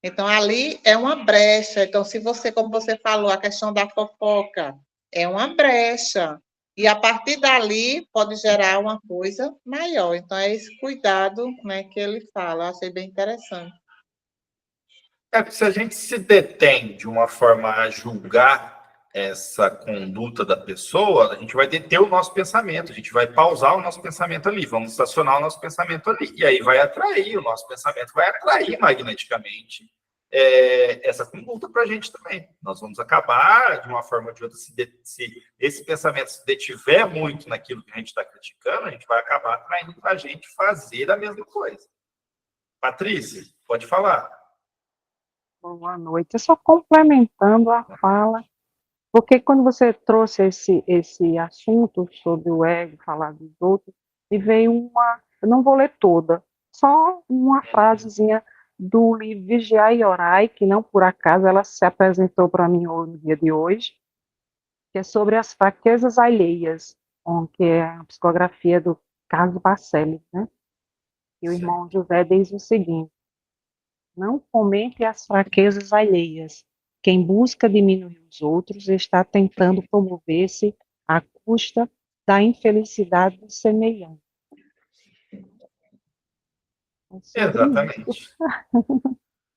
então ali é uma brecha. Então, se você, como você falou, a questão da fofoca, é uma brecha. E a partir dali pode gerar uma coisa maior. Então, é esse cuidado, né, que ele fala. Eu achei bem interessante. Se a gente se detém de uma forma a julgar essa conduta da pessoa, a gente vai deter o nosso pensamento, a gente vai pausar o nosso pensamento ali, vamos estacionar o nosso pensamento ali, e aí vai atrair, o nosso pensamento vai atrair magneticamente essa conduta para a gente também. Nós vamos acabar, de uma forma ou de outra, se esse pensamento se detiver muito naquilo que a gente está criticando, a gente vai acabar atraindo para a gente fazer a mesma coisa. Patrícia, pode falar. Boa noite. Eu só complementando a fala, porque quando você trouxe esse assunto sobre o ego, falar dos outros, me veio eu não vou ler toda, só uma frasezinha do livro Vigiai e Orai, que não por acaso ela se apresentou para mim no dia de hoje, que é sobre as fraquezas alheias, que é a psicografia do Carlos Bacelli, né? E o irmão José diz o seguinte: não fomente as fraquezas alheias. Quem busca diminuir os outros está tentando promover-se à custa da infelicidade do semelhante. É sobre isso. Exatamente.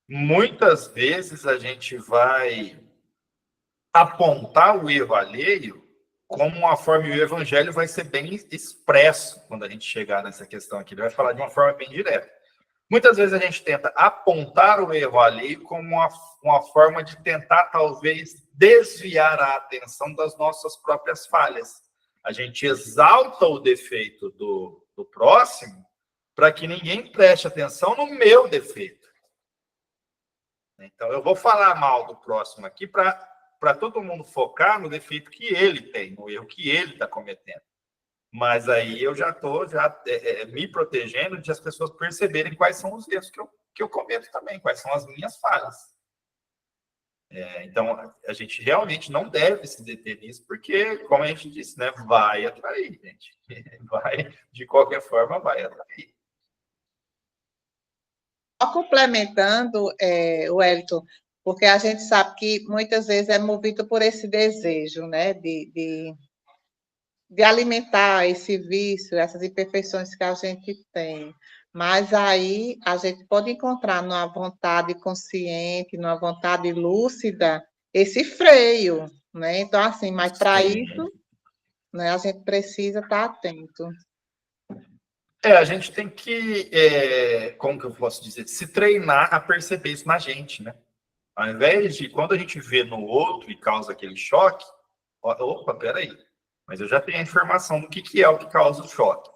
Muitas vezes a gente vai apontar o erro alheio como uma forma, e o evangelho vai ser bem expresso quando a gente chegar nessa questão aqui, ele vai falar de uma forma bem direta. Muitas vezes a gente tenta apontar o erro alheio como uma forma de tentar, talvez, desviar a atenção das nossas próprias falhas. A gente exalta o defeito do próximo para que ninguém preste atenção no meu defeito. Então, eu vou falar mal do próximo aqui para todo mundo focar no defeito que ele tem, no erro que ele está cometendo. Mas aí eu já estou me protegendo de as pessoas perceberem quais são os erros que eu cometo também, quais são as minhas falhas. Então, a gente realmente não deve se deter nisso, porque, como a gente disse, né, vai atrair, gente. Vai, de qualquer forma, vai atrair. Só complementando, Wellington, porque a gente sabe que muitas vezes é movido por esse desejo, né, de alimentar esse vício, essas imperfeições que a gente tem. Mas aí a gente pode encontrar numa vontade consciente, numa vontade lúcida, esse freio, né? Então, assim, mas para isso, né, a gente precisa estar atento. A gente tem que, como que eu posso dizer, se treinar a perceber isso na gente, né? Ao invés de, quando a gente vê no outro e causa aquele choque, opa, peraí, mas eu já tenho a informação do que é o que causa o choque.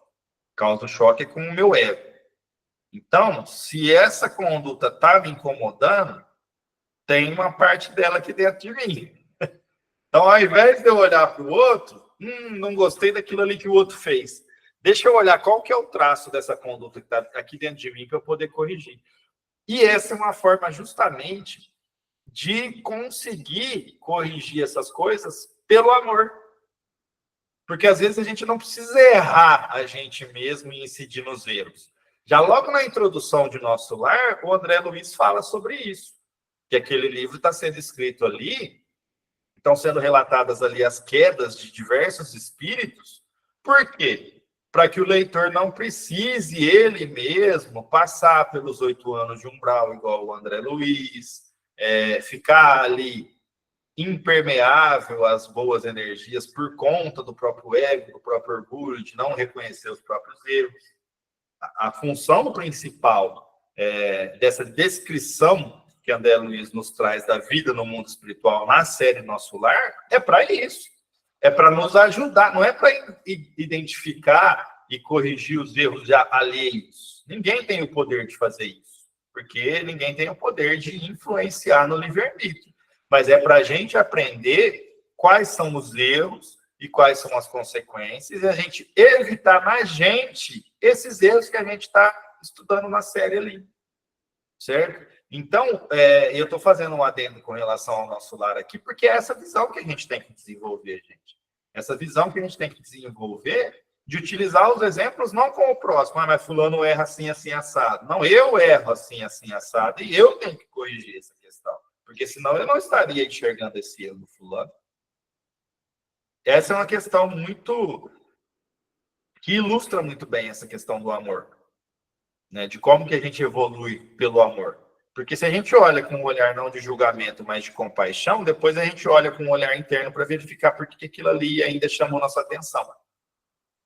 Causa o choque com o meu ego. Então, se essa conduta está me incomodando, tem uma parte dela aqui dentro de mim. Então, ao invés de eu olhar para o outro, não gostei daquilo ali que o outro fez. Deixa eu olhar qual que é o traço dessa conduta que está aqui dentro de mim para eu poder corrigir. E essa é uma forma justamente de conseguir corrigir essas coisas pelo amor. Porque às vezes a gente não precisa errar a gente mesmo e incidir nos erros. Já logo na introdução de Nosso Lar, o André Luiz fala sobre isso. Que aquele livro está sendo escrito ali, estão sendo relatadas ali as quedas de diversos espíritos. Por quê? Para que o leitor não precise ele mesmo passar pelos 8 anos de umbral, igual o André Luiz, ficar ali impermeável às boas energias por conta do próprio ego, do próprio orgulho, de não reconhecer os próprios erros. A função principal dessa descrição que André Luiz nos traz da vida no mundo espiritual na série Nosso Lar é para isso. É para nos ajudar, não é para identificar e corrigir os erros alheios. Ninguém tem o poder de fazer isso, porque ninguém tem o poder de influenciar no livre-arbítrio. Mas é para a gente aprender quais são os erros e quais são as consequências, e a gente evitar na gente esses erros que a gente está estudando na série ali. Certo? Então, eu estou fazendo um adendo com relação ao Nosso Lar aqui, porque é essa visão que a gente tem que desenvolver, gente. Essa visão que a gente tem que desenvolver de utilizar os exemplos não como o próximo, mas fulano erra assim, assim, assado. Não, eu erro assim, assim, assado, e eu tenho que corrigir essa questão. Porque senão eu não estaria enxergando esse erro do fulano. Essa é uma questão que ilustra muito bem essa questão do amor. Né, de como que a gente evolui pelo amor. Porque se a gente olha com um olhar não de julgamento, mas de compaixão, depois a gente olha com um olhar interno para verificar por que aquilo ali ainda chamou nossa atenção.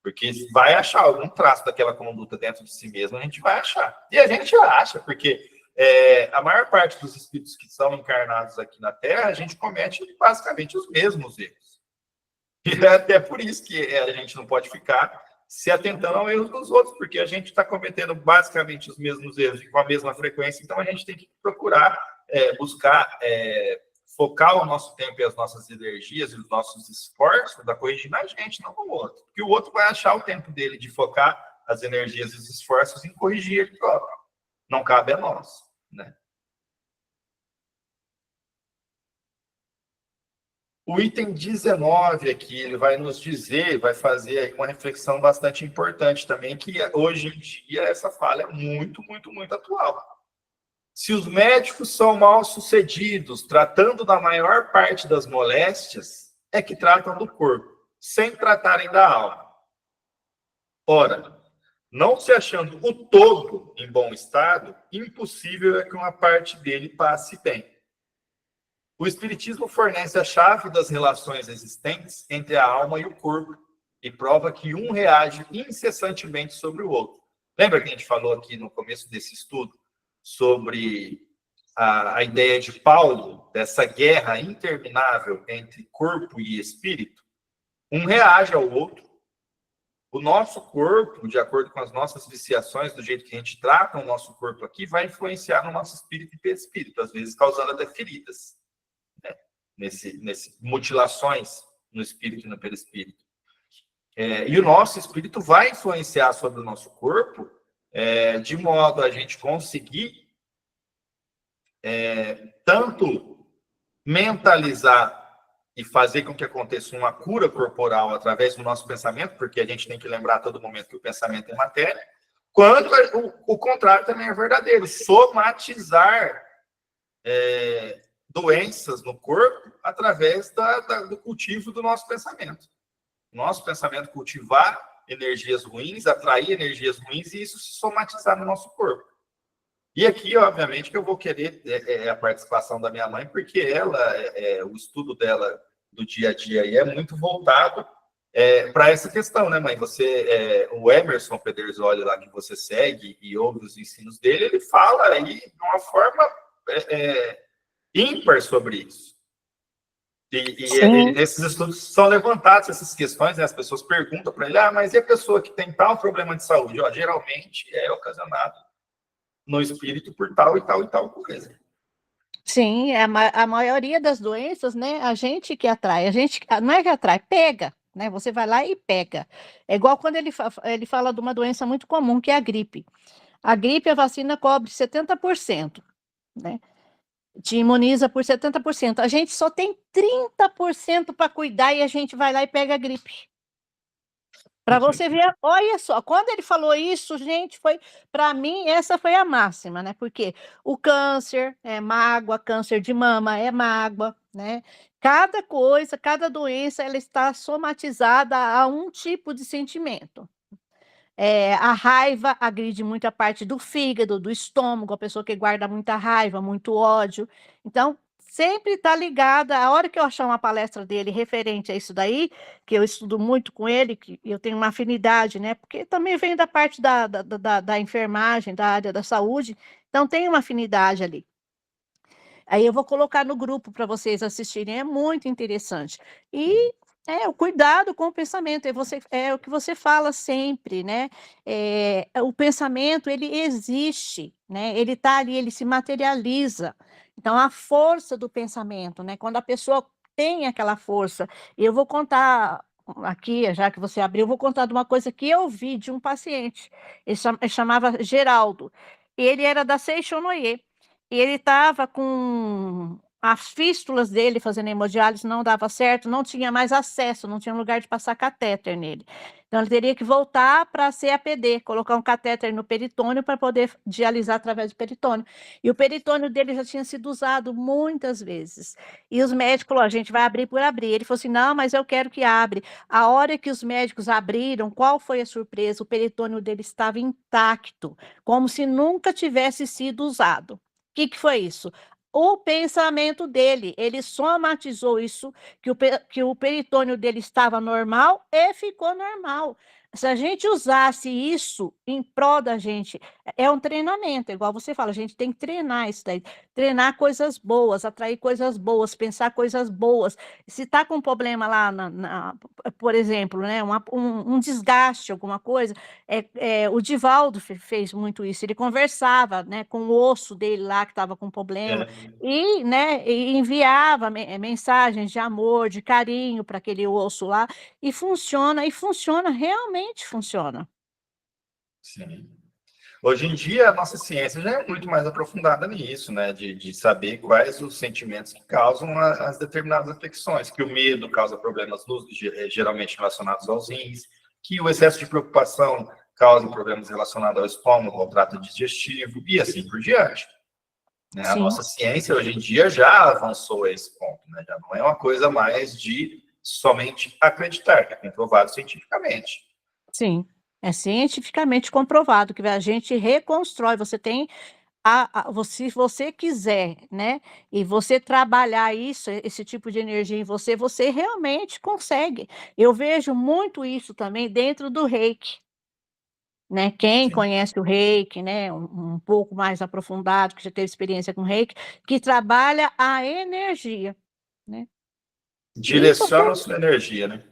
Porque vai achar algum traço daquela conduta dentro de si mesmo, a gente vai achar. E a gente acha, porque a maior parte dos espíritos que são encarnados aqui na Terra, a gente comete basicamente os mesmos erros. E é até por isso que a gente não pode ficar se atentando ao erro dos outros, porque a gente está cometendo basicamente os mesmos erros com a mesma frequência, então a gente tem que procurar buscar focar o nosso tempo e as nossas energias e os nossos esforços para corrigir na gente, não no outro. Porque o outro vai achar o tempo dele de focar as energias e os esforços em corrigir ele próprio. Não cabe a nós, né? O item 19 aqui, ele vai nos dizer, vai fazer aí uma reflexão bastante importante também, que hoje em dia essa fala é muito, muito, muito atual. Se os médicos são mal sucedidos tratando da maior parte das moléstias, é que tratam do corpo, sem tratarem da alma. Ora, não se achando o todo em bom estado, impossível é que uma parte dele passe bem. O Espiritismo fornece a chave das relações existentes entre a alma e o corpo e prova que um reage incessantemente sobre o outro. Lembra que a gente falou aqui no começo desse estudo sobre a ideia de Paulo, dessa guerra interminável entre corpo e espírito? Um reage ao outro. O nosso corpo, de acordo com as nossas viciações, do jeito que a gente trata o nosso corpo aqui, vai influenciar no nosso espírito e perispírito, às vezes causando até feridas, né? Nesse mutilações no espírito e no perispírito. E o nosso espírito vai influenciar sobre o nosso corpo, de modo a gente conseguir tanto mentalizar e fazer com que aconteça uma cura corporal através do nosso pensamento, porque a gente tem que lembrar a todo momento que o pensamento é matéria, quando o contrário também é verdadeiro, somatizar doenças no corpo através do cultivo do nosso pensamento. Nosso pensamento cultivar energias ruins, atrair energias ruins e isso se somatizar no nosso corpo. E aqui, obviamente, que eu vou querer a participação da minha mãe, porque ela, o estudo dela do dia a dia aí é muito voltado para essa questão, né, mãe? O Emerson Pedersoli lá que você segue e ouve os ensinos dele, ele fala aí de uma forma ímpar sobre isso. E esses estudos são levantados, essas questões, né? As pessoas perguntam para ele, mas e a pessoa que tem tal problema de saúde? Geralmente é ocasionado no espírito por tal e tal e tal coisa. Sim, a maioria das doenças, né? A gente que atrai, não é que atrai, pega, né? Você vai lá e pega. É igual quando ele fala de uma doença muito comum, que é a gripe. A gripe, a vacina cobre 70%, né? Te imuniza por 70%. A gente só tem 30% para cuidar e a gente vai lá e pega a gripe. Para você ver, olha só, quando ele falou isso, gente, para mim, essa foi a máxima, né? Porque o câncer é mágoa, câncer de mama é mágoa, né? Cada coisa, cada doença, ela está somatizada a um tipo de sentimento. A raiva agride muita parte do fígado, do estômago, a pessoa que guarda muita raiva, muito ódio. Então, sempre está ligada. A hora que eu achar uma palestra dele referente a isso daí, que eu estudo muito com ele, que eu tenho uma afinidade, né? Porque também vem da parte da enfermagem, da área da saúde, então tem uma afinidade ali. Aí eu vou colocar no grupo para vocês assistirem, é muito interessante. E o cuidado com o pensamento, é o que você fala sempre, né? O pensamento, ele existe, né? Ele está ali, ele se materializa. Então, a força do pensamento, né? Quando a pessoa tem aquela força, eu vou contar aqui, já que você abriu, eu vou contar de uma coisa que eu vi de um paciente. Ele chamava Geraldo. Ele era da Seixonoye. E ele estava com as fístulas dele fazendo hemodiálise, não dava certo, não tinha mais acesso, não tinha lugar de passar catéter nele. Então, ele teria que voltar para a CAPD, colocar um catéter no peritônio para poder dialisar através do peritônio. E o peritônio dele já tinha sido usado muitas vezes. E os médicos falaram, a gente vai abrir por abrir. Ele falou assim, não, mas eu quero que abre. A hora que os médicos abriram, qual foi a surpresa? O peritônio dele estava intacto, como se nunca tivesse sido usado. O que foi isso? O pensamento dele, ele somatizou isso, que o peritônio dele estava normal e ficou normal. Se a gente usasse isso em prol da gente, é um treinamento, igual você fala, a gente tem que treinar isso daí, treinar coisas boas, atrair coisas boas, pensar coisas boas. Se está com um problema lá, por exemplo, né, um desgaste, alguma coisa, o Divaldo fez muito isso, ele conversava, né, com o osso dele lá que estava com problema, e, né, e enviava mensagens de amor, de carinho para aquele osso lá, e funciona, realmente funciona. Sim. Hoje em dia, a nossa ciência já é muito mais aprofundada nisso, né? De saber quais os sentimentos que causam as determinadas afecções, que o medo causa problemas geralmente relacionados aos rins, que o excesso de preocupação causa problemas relacionados ao estômago, ao trato digestivo, e assim por diante. Né? A Sim. nossa ciência, hoje em dia, já avançou a esse ponto, né? Já não é uma coisa mais de somente acreditar, que é comprovado cientificamente. Sim, é cientificamente comprovado que a gente reconstrói. Você tem se você quiser, né, e você trabalhar isso, esse tipo de energia em você, você realmente consegue. Eu vejo muito isso também dentro do Reiki, né? Quem Sim. conhece o Reiki, né, um pouco mais aprofundado, que já teve experiência com Reiki, que trabalha a energia, né? E você Direciona a sua energia, né?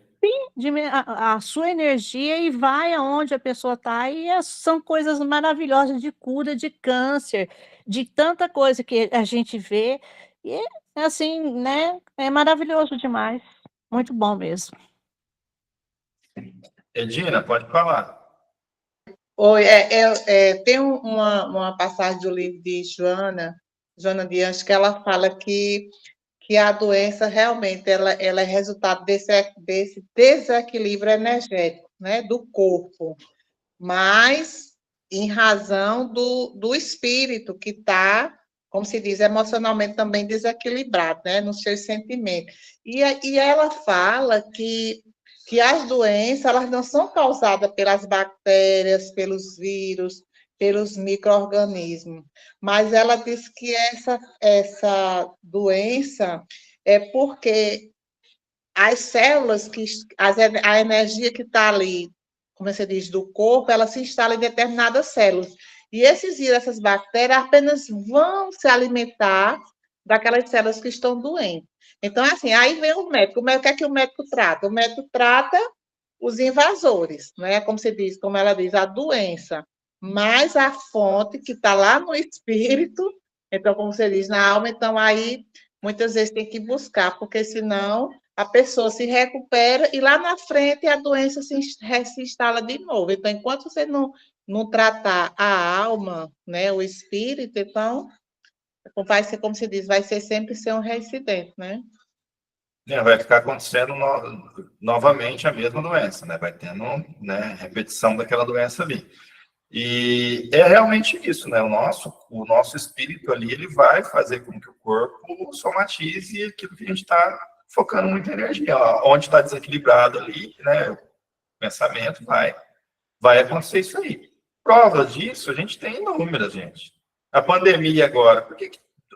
a sua energia e vai aonde a pessoa está, e são coisas maravilhosas de cura de câncer, de tanta coisa que a gente vê, e assim, né, é maravilhoso demais, muito bom mesmo. Edina, pode falar. Oi, tem uma passagem do livro de Joana de Anjos, que ela fala que a doença realmente ela é resultado desse desequilíbrio energético, né, do corpo, mas em razão do espírito que está, como se diz, emocionalmente também desequilibrado, né, nos seus sentimentos. E ela fala que as doenças elas não são causadas pelas bactérias, pelos vírus, pelos micro-organismos, mas ela diz que essa doença é porque as células, a energia que está ali, como você diz, do corpo, ela se instala em determinadas células. E esses vírus, essas bactérias, apenas vão se alimentar daquelas células que estão doentes. Então, assim, aí vem o médico. O que é que o médico trata? O médico trata os invasores, né? Como se diz, como ela diz, a doença. Mas a fonte que está lá no espírito, então, como você diz, na alma, então aí muitas vezes tem que buscar, porque senão a pessoa se recupera e lá na frente a doença se instala de novo. Então, enquanto você não tratar a alma, né, o espírito, então vai ser, como se diz, vai ser sempre ser um reincidente, né? Vai ficar acontecendo novamente a mesma doença, né? Vai tendo, né, repetição daquela doença ali. E é realmente isso, né? O nosso espírito ali, ele vai fazer com que o corpo somatize aquilo que a gente está focando muita energia. Onde está desequilibrado ali, né? O pensamento vai acontecer isso aí. Provas disso a gente tem inúmeras, gente. A pandemia agora, por que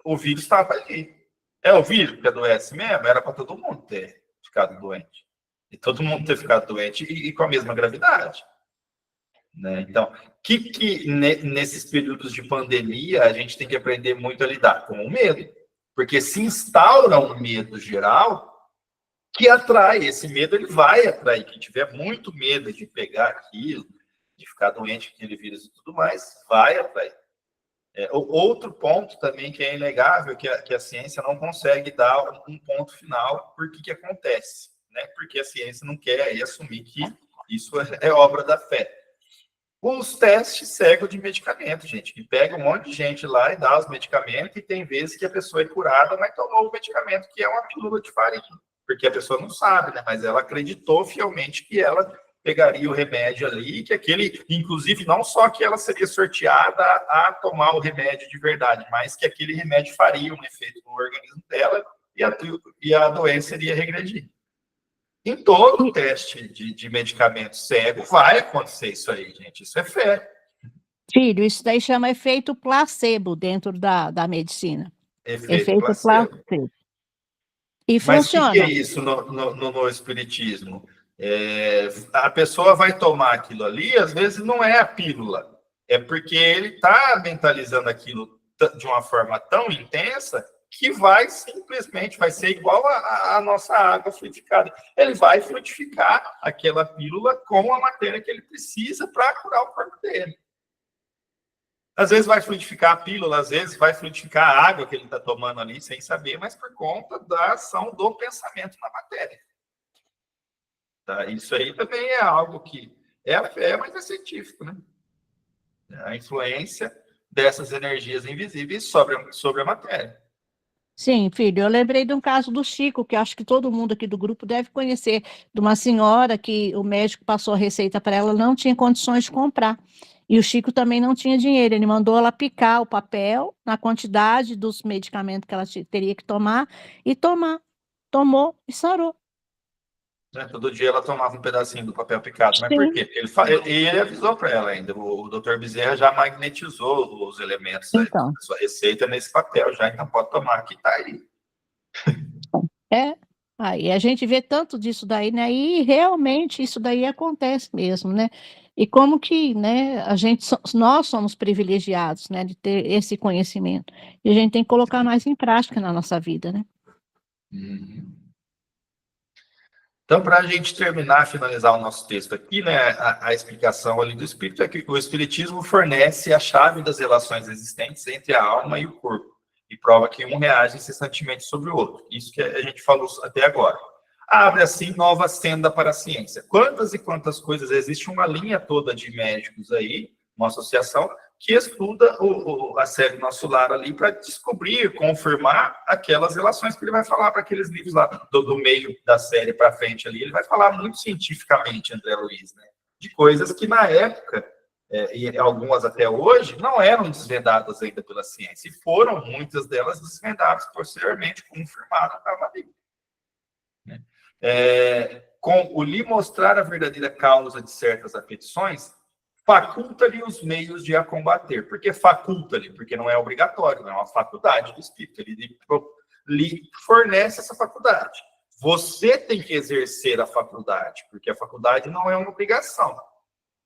o vírus estava ali? É o vírus que adoece mesmo? Era para todo mundo ter ficado doente. E todo mundo ter ficado doente e com a mesma gravidade. Né? Então, nesses períodos de pandemia a gente tem que aprender muito a lidar com o medo. Porque se instaura um medo geral que atrai. Esse medo ele vai atrair. Quem tiver muito medo de pegar aquilo, de ficar doente com aquele vírus e tudo mais, vai atrair. Outro ponto também que é inegável, que a ciência não consegue dar um ponto final por que acontece, né? Porque a ciência não quer aí assumir que isso é obra da fé. Os testes cegos de medicamento, gente, que pega um monte de gente lá e dá os medicamentos, e tem vezes que a pessoa é curada, mas tomou o medicamento que é uma pílula de farinha, porque a pessoa não sabe, né? Mas ela acreditou fielmente que ela pegaria o remédio ali, que aquele, inclusive, não só que ela seria sorteada a tomar o remédio de verdade, mas que aquele remédio faria um efeito no organismo dela e a doença iria regredir. Em todo teste de medicamento cego vai acontecer isso aí, gente. Isso é fé. Filho, isso daí chama efeito placebo dentro da medicina. Efeito placebo. E Mas o que é funciona. isso no espiritismo? A pessoa vai tomar aquilo ali, às vezes não é a pílula, é porque ele está mentalizando aquilo de uma forma tão intensa que vai ser igual a nossa água fluidificada. Ele vai fluidificar aquela pílula com a matéria que ele precisa para curar o corpo dele. Às vezes vai fluidificar a pílula, às vezes vai fluidificar a água que ele está tomando ali sem saber, mas por conta da ação do pensamento na matéria. Tá? Isso aí também é algo que é a fé, mas é científico, né? A influência dessas energias invisíveis sobre a matéria. Sim, filho, eu lembrei de um caso do Chico, que acho que todo mundo aqui do grupo deve conhecer, de uma senhora que o médico passou a receita para ela, não tinha condições de comprar. E o Chico também não tinha dinheiro, ele mandou ela picar o papel na quantidade dos medicamentos que ela teria que tomar e tomar. Tomou e sarou. Né? Todo dia ela tomava um pedacinho do papel picado. Mas por Sim. quê? Ele avisou para ela ainda. O doutor Bezerra já magnetizou os elementos da Então, sua receita nesse papel já, então pode tomar, que tá aí. é. Aí a gente vê tanto disso daí, né? E realmente isso daí acontece mesmo, né? E como que, né, nós somos privilegiados, né, de ter esse conhecimento. E a gente tem que colocar mais em prática na nossa vida, né? Uhum. Então, para a gente terminar, finalizar o nosso texto aqui, né, a explicação ali do Espírito é que o Espiritismo fornece a chave das relações existentes entre a alma e o corpo, e prova que um reage incessantemente sobre o outro. Isso que a gente falou até agora. Abre, assim, nova senda para a ciência. Quantas e quantas coisas, existe uma linha toda de médicos aí, uma associação, que estuda a série Nosso Lar ali para descobrir, confirmar aquelas relações que ele vai falar para aqueles livros lá do meio da série para frente ali. Ele vai falar muito cientificamente, André Luiz, né? De coisas que na época, e algumas até hoje, não eram desvendadas ainda pela ciência. E foram muitas delas desvendadas posteriormente, confirmadas, estava ali. Com o lhe mostrar a verdadeira causa de certas aflições, faculta-lhe os meios de a combater. Por que faculta-lhe? Porque não é obrigatório, não é uma faculdade do Espírito. Ele lhe fornece essa faculdade. Você tem que exercer a faculdade, porque a faculdade não é uma obrigação,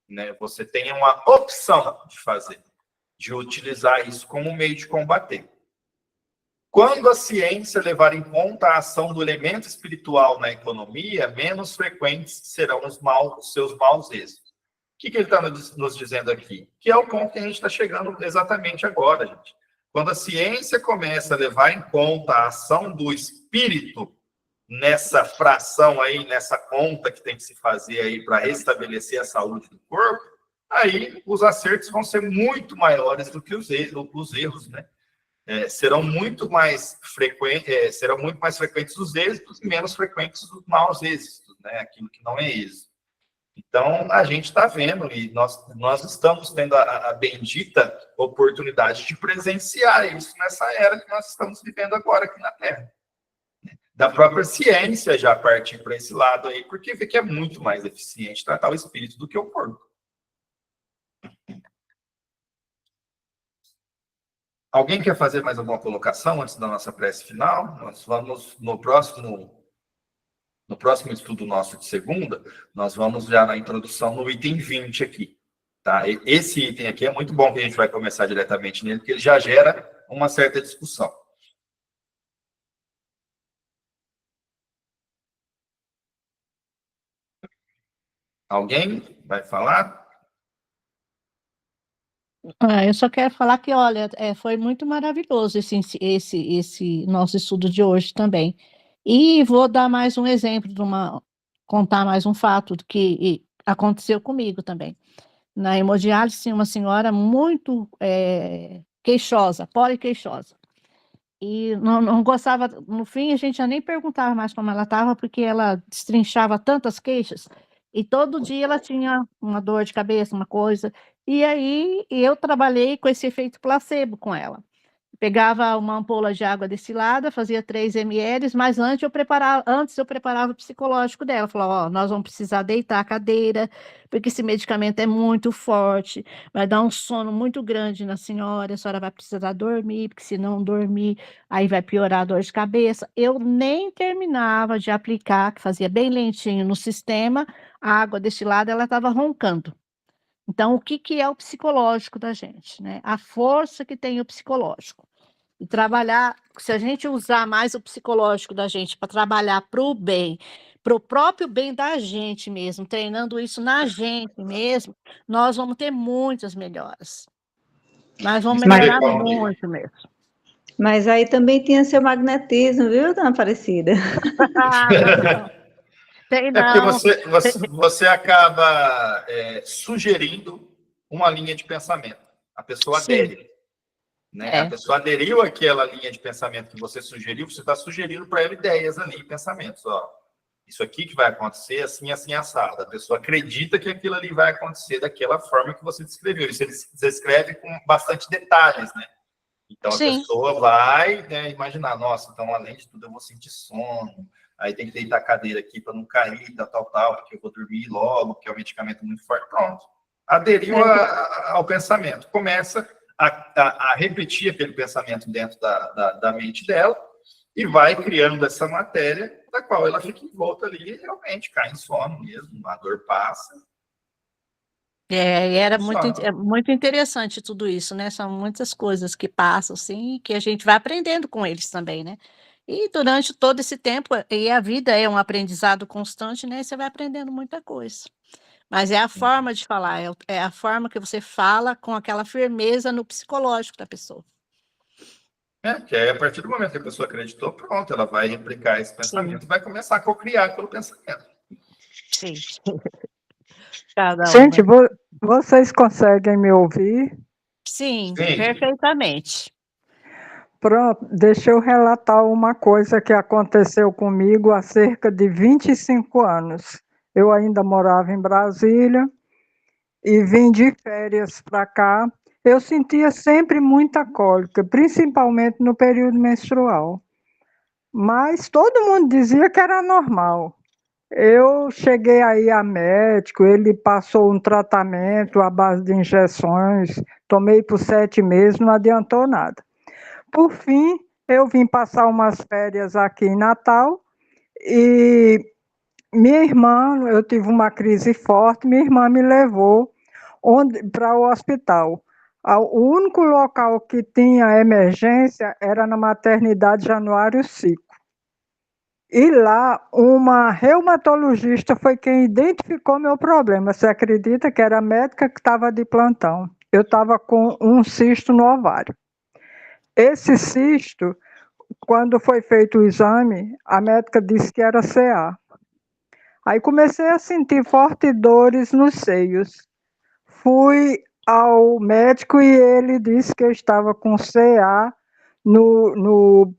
né? Você tem uma opção de fazer, de utilizar isso como meio de combater. Quando a ciência levar em conta a ação do elemento espiritual na economia, menos frequentes serão os seus maus êxitos. O que ele está nos dizendo aqui? Que é o ponto que a gente está chegando exatamente agora, gente. Quando a ciência começa a levar em conta a ação do espírito nessa fração aí, nessa conta que tem que se fazer aí para restabelecer a saúde do corpo, aí os acertos vão ser muito maiores do que os erros, né? Serão muito mais frequentes os êxitos e menos frequentes os maus êxitos, né? Aquilo que não é êxito. Então, a gente está vendo, e nós estamos tendo a bendita oportunidade de presenciar isso nessa era que nós estamos vivendo agora aqui na Terra. Da própria ciência já partir para esse lado aí, porque vê que é muito mais eficiente tratar o espírito do que o corpo. Alguém quer fazer mais alguma colocação antes da nossa prece final? Nós vamos no próximo estudo nosso de segunda, nós vamos já na introdução no item 20 aqui. Tá? Esse item aqui é muito bom que a gente vai começar diretamente nele, porque ele já gera uma certa discussão. Alguém vai falar? Eu só quero falar que, olha, foi muito maravilhoso esse nosso estudo de hoje também. E vou dar mais um exemplo, contar mais um fato do que aconteceu comigo também. Na hemodiálise, tinha uma senhora muito queixosa, poliqueixosa. E não gostava, no fim, a gente já nem perguntava mais como ela estava, porque ela destrinchava tantas queixas, e todo dia ela tinha uma dor de cabeça, uma coisa. E aí eu trabalhei com esse efeito placebo com ela. Pegava uma ampola de água destilada, fazia 3 ml, mas antes eu preparava o psicológico dela. Falava, nós vamos precisar deitar a cadeira, porque esse medicamento é muito forte, vai dar um sono muito grande na senhora, a senhora vai precisar dormir, porque se não dormir, aí vai piorar a dor de cabeça. Eu nem terminava de aplicar, que fazia bem lentinho no sistema, a água destilada, ela estava roncando. Então, o que é o psicológico da gente, né? A força que tem o psicológico. E trabalhar, se a gente usar mais o psicológico da gente para trabalhar para o bem, para o próprio bem da gente mesmo, treinando isso na gente mesmo, nós vamos ter muitas melhoras. Nós vamos melhorar muito mesmo. Mas aí também tinha seu magnetismo, viu, dona Aparecida? Não. Tem não. Porque você acaba sugerindo uma linha de pensamento. A pessoa Sim. adere. Né? A pessoa aderiu àquela linha de pensamento que você sugeriu, você está sugerindo para ela ideias ali, pensamentos. Ó, isso aqui que vai acontecer assim, assim, assado. A pessoa acredita que aquilo ali vai acontecer daquela forma que você descreveu. Isso ele descreve com bastante detalhes, né? Então, a Sim. pessoa vai, né, imaginar, nossa, então, além de tudo, eu vou sentir sono, aí tem que deitar a cadeira aqui para não cair, tal, porque eu vou dormir logo, porque é um medicamento muito forte. Pronto. Aderiu ao pensamento. Começa a repetir aquele pensamento dentro da mente dela e vai criando essa matéria da qual ela fica em volta ali e realmente cai em sono mesmo, a dor passa. E era Funciona. muito interessante tudo isso, né, são muitas coisas que passam, assim, que a gente vai aprendendo com eles também, né. E durante todo esse tempo e a vida é um aprendizado constante, né, e você vai aprendendo muita coisa. Mas é a forma de falar, é a forma que você fala com aquela firmeza no psicológico da pessoa. Que aí, a partir do momento que a pessoa acreditou, pronto, ela vai replicar esse Sim, pensamento e vai começar a cocriar pelo pensamento. sim. Cada Gente, uma. vocês conseguem me ouvir? Sim, Sim. perfeitamente. Pronto, deixa eu relatar uma coisa que aconteceu comigo há cerca de 25 anos. Eu ainda morava em Brasília e vim de férias para cá. Eu sentia sempre muita cólica, principalmente no período menstrual. Mas todo mundo dizia que era normal. Eu cheguei aí a médico, ele passou um tratamento à base de injeções, tomei por 7 meses, não adiantou nada. Por fim, eu vim passar umas férias aqui em Natal e minha irmã, eu tive uma crise forte, minha irmã me levou para o hospital. O único local que tinha emergência era na maternidade Januário Cico. E lá, uma reumatologista foi quem identificou meu problema. Você acredita que era a médica que estava de plantão? Eu estava com um cisto no ovário. Esse cisto, quando foi feito o exame, a médica disse que era CA. Aí comecei a sentir fortes dores nos seios. Fui ao médico e ele disse que eu estava com CA no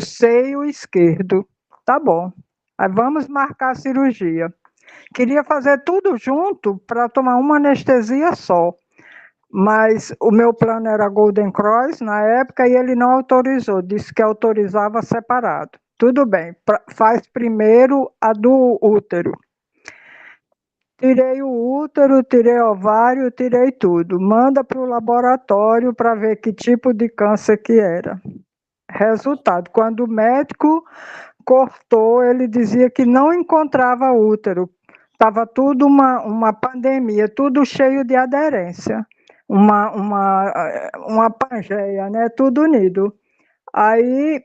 seio esquerdo. Tá bom. Aí vamos marcar a cirurgia. Queria fazer tudo junto para tomar uma anestesia só. Mas o meu plano era Golden Cross na época e ele não autorizou, disse que autorizava separado. Tudo bem, faz primeiro a do útero. Tirei o útero, tirei o ovário, tirei tudo. Manda para o laboratório para ver que tipo de câncer que era. Resultado, quando o médico cortou, ele dizia que não encontrava útero. Estava tudo uma pandemia, tudo cheio de aderência. Uma pangeia, né? Tudo unido. Aí,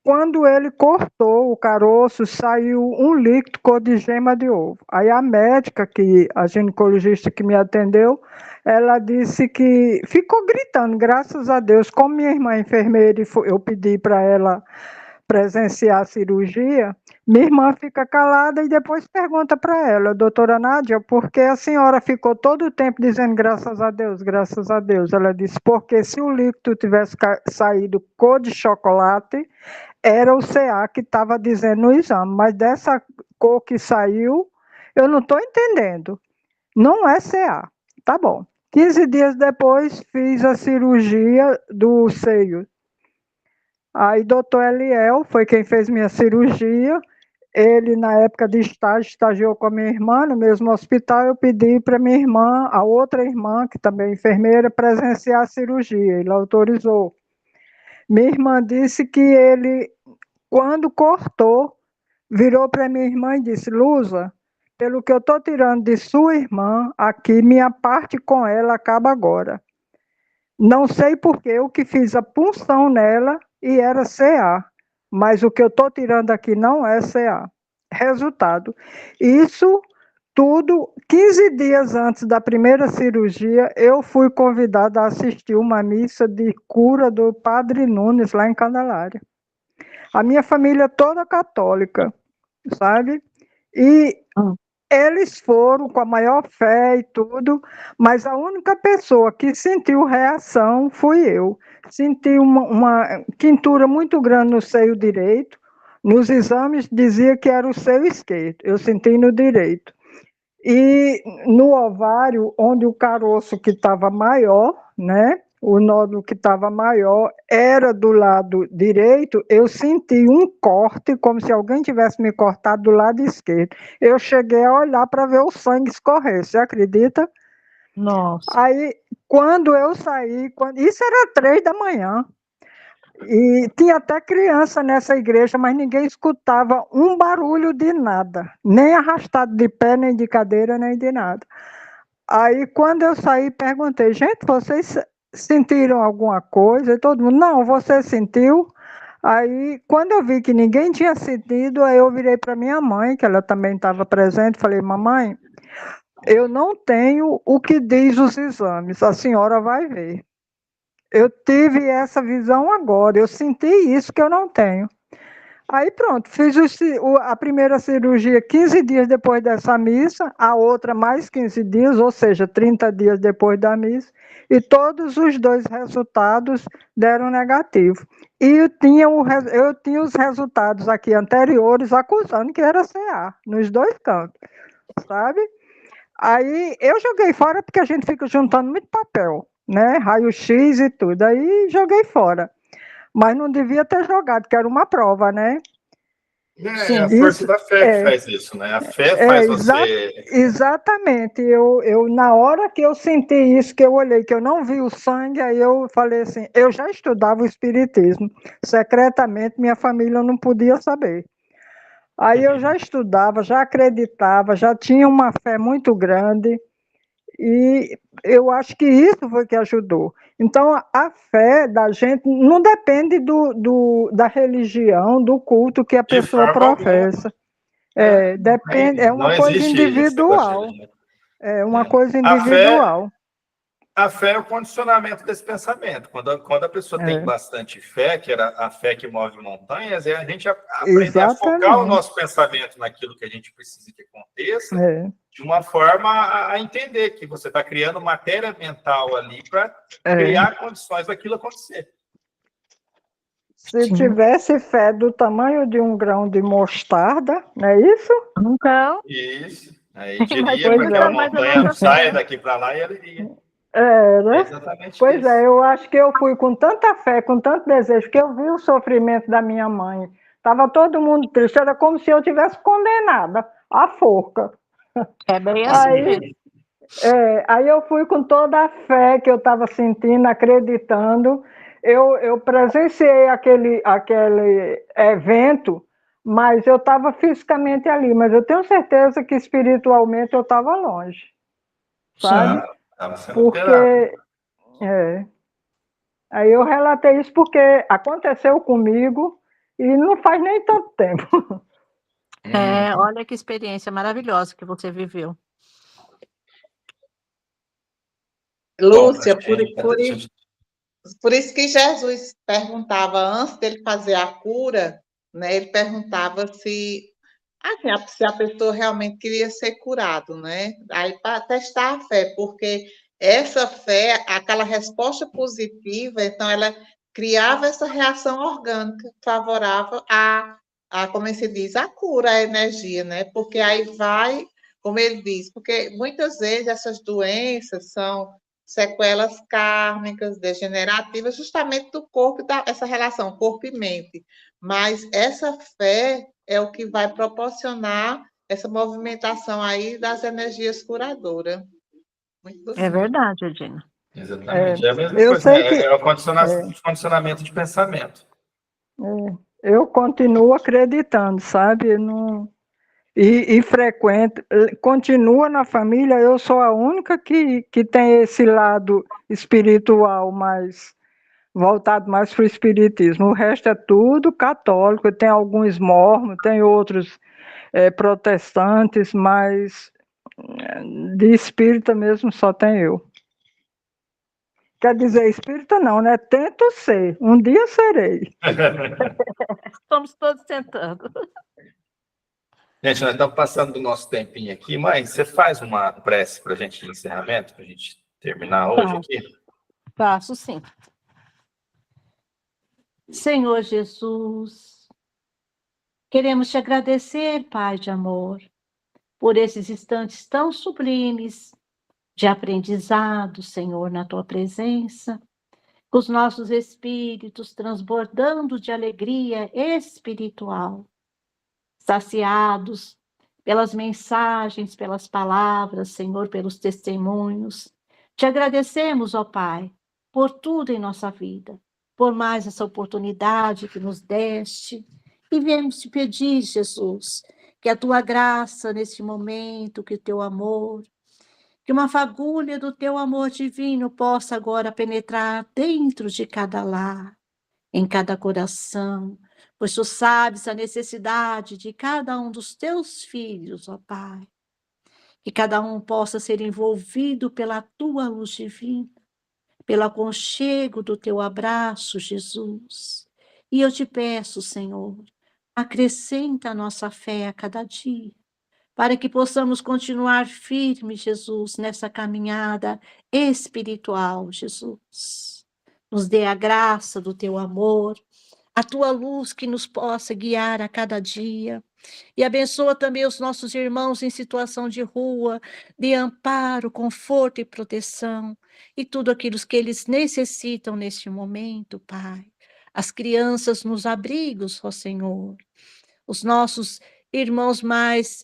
quando ele cortou o caroço, saiu um líquido cor de gema de ovo. Aí a médica, a ginecologista que me atendeu, ela disse que ficou gritando, graças a Deus, como minha irmã é enfermeira, eu pedi para ela presenciar a cirurgia, minha irmã fica calada e depois pergunta para ela, doutora Nádia, por que a senhora ficou todo o tempo dizendo graças a Deus, graças a Deus? Ela disse, porque se o líquido tivesse saído cor de chocolate, era o CA que estava dizendo no exame, mas dessa cor que saiu, eu não estou entendendo. Não é CA. Tá bom. 15 dias depois, fiz a cirurgia do seio. Aí, doutor Eliel foi quem fez minha cirurgia. Ele, na época de estágio, estagiou com a minha irmã no mesmo hospital. Eu pedi para minha irmã, a outra irmã, que também é enfermeira, presenciar a cirurgia. Ele autorizou. Minha irmã disse que ele, quando cortou, virou para minha irmã e disse, Luza, pelo que eu estou tirando de sua irmã, aqui minha parte com ela acaba agora. Não sei porque eu que fiz a punção nela e era CA, mas o que eu estou tirando aqui não é CA. Resultado, isso tudo, 15 dias antes da primeira cirurgia, eu fui convidada a assistir uma missa de cura do Padre Nunes, lá em Candelária. A minha família toda católica, sabe? E eles foram com a maior fé e tudo, mas a única pessoa que sentiu reação fui eu. Senti uma quintura muito grande no seio direito. Nos exames dizia que era o seio esquerdo, eu senti no direito. E no ovário, onde o caroço que estava maior, né? O nódulo que estava maior era do lado direito, eu senti um corte, como se alguém tivesse me cortado do lado esquerdo. Eu cheguei a olhar para ver o sangue escorrer, você acredita? Nossa. Aí, quando eu saí, isso era 3 da manhã, e tinha até criança nessa igreja, mas ninguém escutava um barulho de nada, nem arrastado de pé, nem de cadeira, nem de nada. Aí, quando eu saí, perguntei, gente, vocês sentiram alguma coisa? E todo mundo, não, você sentiu? Aí, quando eu vi que ninguém tinha sentido, aí eu virei para minha mãe, que ela também estava presente, falei, mamãe, eu não tenho o que diz os exames, a senhora vai ver. Eu tive essa visão agora, eu senti isso que eu não tenho. Aí pronto, fiz a primeira cirurgia 15 dias depois dessa missa, a outra mais 15 dias, ou seja, 30 dias depois da missa, e todos os dois resultados deram negativo. E eu tinha os resultados aqui anteriores acusando que era CA, nos dois cantos, sabe? Aí eu joguei fora porque a gente fica juntando muito papel, né? Raio-X e tudo. Aí joguei fora. Mas não devia ter jogado, que era uma prova, né? É a força da fé que faz isso, né? A fé faz você. Exatamente. Na hora que eu senti isso, que eu olhei, que eu não vi o sangue, aí eu falei assim, eu já estudava o espiritismo. Secretamente, minha família não podia saber. Aí eu já estudava, já acreditava, já tinha uma fé muito grande. E eu acho que isso foi que ajudou. Então, a fé da gente não depende da religião, do culto que a De pessoa forma alguma. professa. Depende, é Não uma coisa existe esse negócio de individual. religião. É uma coisa A fé, individual. a fé é o condicionamento desse pensamento. Quando a pessoa tem É, bastante fé, que era a fé que move montanhas, é a gente aprender a focar o exatamente. nosso pensamento naquilo que a gente precisa que aconteça, É, de uma forma a entender que você está criando matéria mental ali para é. criar condições daquilo acontecer. Se Sim. tivesse fé do tamanho de um grão de mostarda, não é isso? Então, Isso. Aí diria imagina para aquela só mais ou montanha menos saia daqui para lá e ela iria. É, É né? exatamente Pois isso. é, eu acho que eu fui com tanta fé, com tanto desejo, que eu vi o sofrimento da minha mãe. Estava todo mundo triste, era como se eu tivesse condenada à forca. é bem assim Aí, mesmo. aí eu fui com toda a fé que eu estava sentindo, acreditando. Eu presenciei aquele evento, mas eu estava fisicamente ali. Mas eu tenho certeza que espiritualmente eu estava longe, sabe? Estava sendo operado. Porque aí eu relatei isso porque aconteceu comigo e não faz nem tanto tempo. Olha que experiência maravilhosa que você viveu. Lúcia, Bom, por isso que Jesus perguntava, antes dele fazer a cura, né, ele perguntava se a pessoa realmente queria ser curado, né? Aí para testar a fé, porque essa fé, aquela resposta positiva, então ela criava essa reação orgânica favorável como é que se diz, a cura, a energia, né? Porque aí vai, como ele diz, porque muitas vezes essas doenças são sequelas kármicas, degenerativas, justamente do corpo, essa relação corpo e mente. Mas essa fé é o que vai proporcionar essa movimentação aí das energias curadoras. Muito É bonito. verdade, Edina. exatamente. É a mesma Eu coisa, sei né? que É o condicionamento de pensamento. eu continuo acreditando, sabe? Não, e frequento, continua na família, eu sou a única que tem esse lado espiritual mais voltado mais para o espiritismo. O resto é tudo católico, tem alguns mormons, tem outros protestantes, mas de espírita mesmo só tem eu. Quer dizer, espírita não, né? Tento ser, um dia serei. Estamos todos tentando. Gente, nós estamos passando do nosso tempinho aqui, mas você faz uma prece para a gente de encerramento, para a gente terminar hoje aqui? Faço sim. Senhor Jesus, queremos te agradecer, Pai de amor, por esses instantes tão sublimes de aprendizado, Senhor, na tua presença, com os nossos espíritos transbordando de alegria espiritual, saciados pelas mensagens, pelas palavras, Senhor, pelos testemunhos. Te agradecemos, ó Pai, por tudo em nossa vida, por mais essa oportunidade que nos deste. E viemos te pedir, Jesus, que a tua graça nesse momento, que o teu amor, que uma fagulha do teu amor divino possa agora penetrar dentro de cada lar, em cada coração, pois tu sabes a necessidade de cada um dos teus filhos, ó Pai. Que cada um possa ser envolvido pela tua luz divina, pelo aconchego do teu abraço, Jesus. E eu te peço, Senhor, acrescenta a nossa fé a cada dia, para que possamos continuar firmes, Jesus, nessa caminhada espiritual, Jesus. Nos dê a graça do teu amor, a tua luz que nos possa guiar a cada dia. E abençoa também os nossos irmãos em situação de rua, de amparo, conforto e proteção, e tudo aquilo que eles necessitam neste momento, Pai. As crianças nos abrigos, ó Senhor, os nossos irmãos mais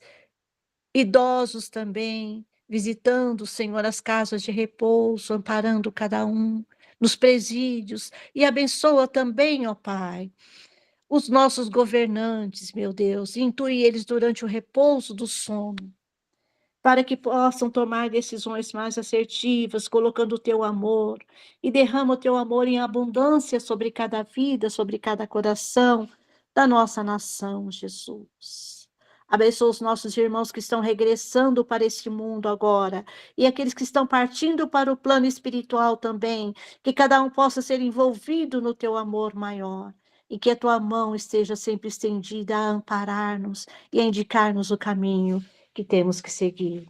idosos também, visitando, Senhor, as casas de repouso, amparando cada um, nos presídios, e abençoa também, ó Pai, os nossos governantes, meu Deus, e intui eles durante o repouso do sono, para que possam tomar decisões mais assertivas, colocando o teu amor, e derrama o teu amor em abundância sobre cada vida, sobre cada coração da nossa nação, Jesus. Abençoa os nossos irmãos que estão regressando para este mundo agora, e aqueles que estão partindo para o plano espiritual também, que cada um possa ser envolvido no teu amor maior, e que a tua mão esteja sempre estendida a amparar-nos e a indicar-nos o caminho que temos que seguir.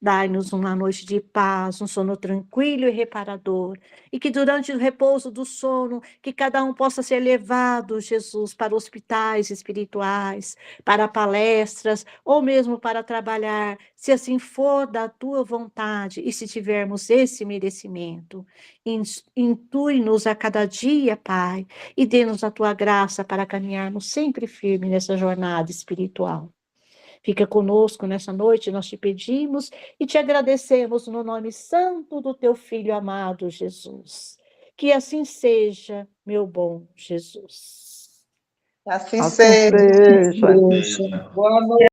Dai-nos uma noite de paz, um sono tranquilo e reparador, e que durante o repouso do sono, que cada um possa ser levado, Jesus, para hospitais espirituais, para palestras, ou mesmo para trabalhar, se assim for da tua vontade, e se tivermos esse merecimento. Intui-nos a cada dia, Pai, e dê-nos a tua graça para caminharmos sempre firme nessa jornada espiritual. Fica conosco nessa noite, nós te pedimos e te agradecemos no nome santo do teu Filho amado, Jesus. Que assim seja, meu bom Jesus. Assim Assim seja. seja. Seja. Boa noite.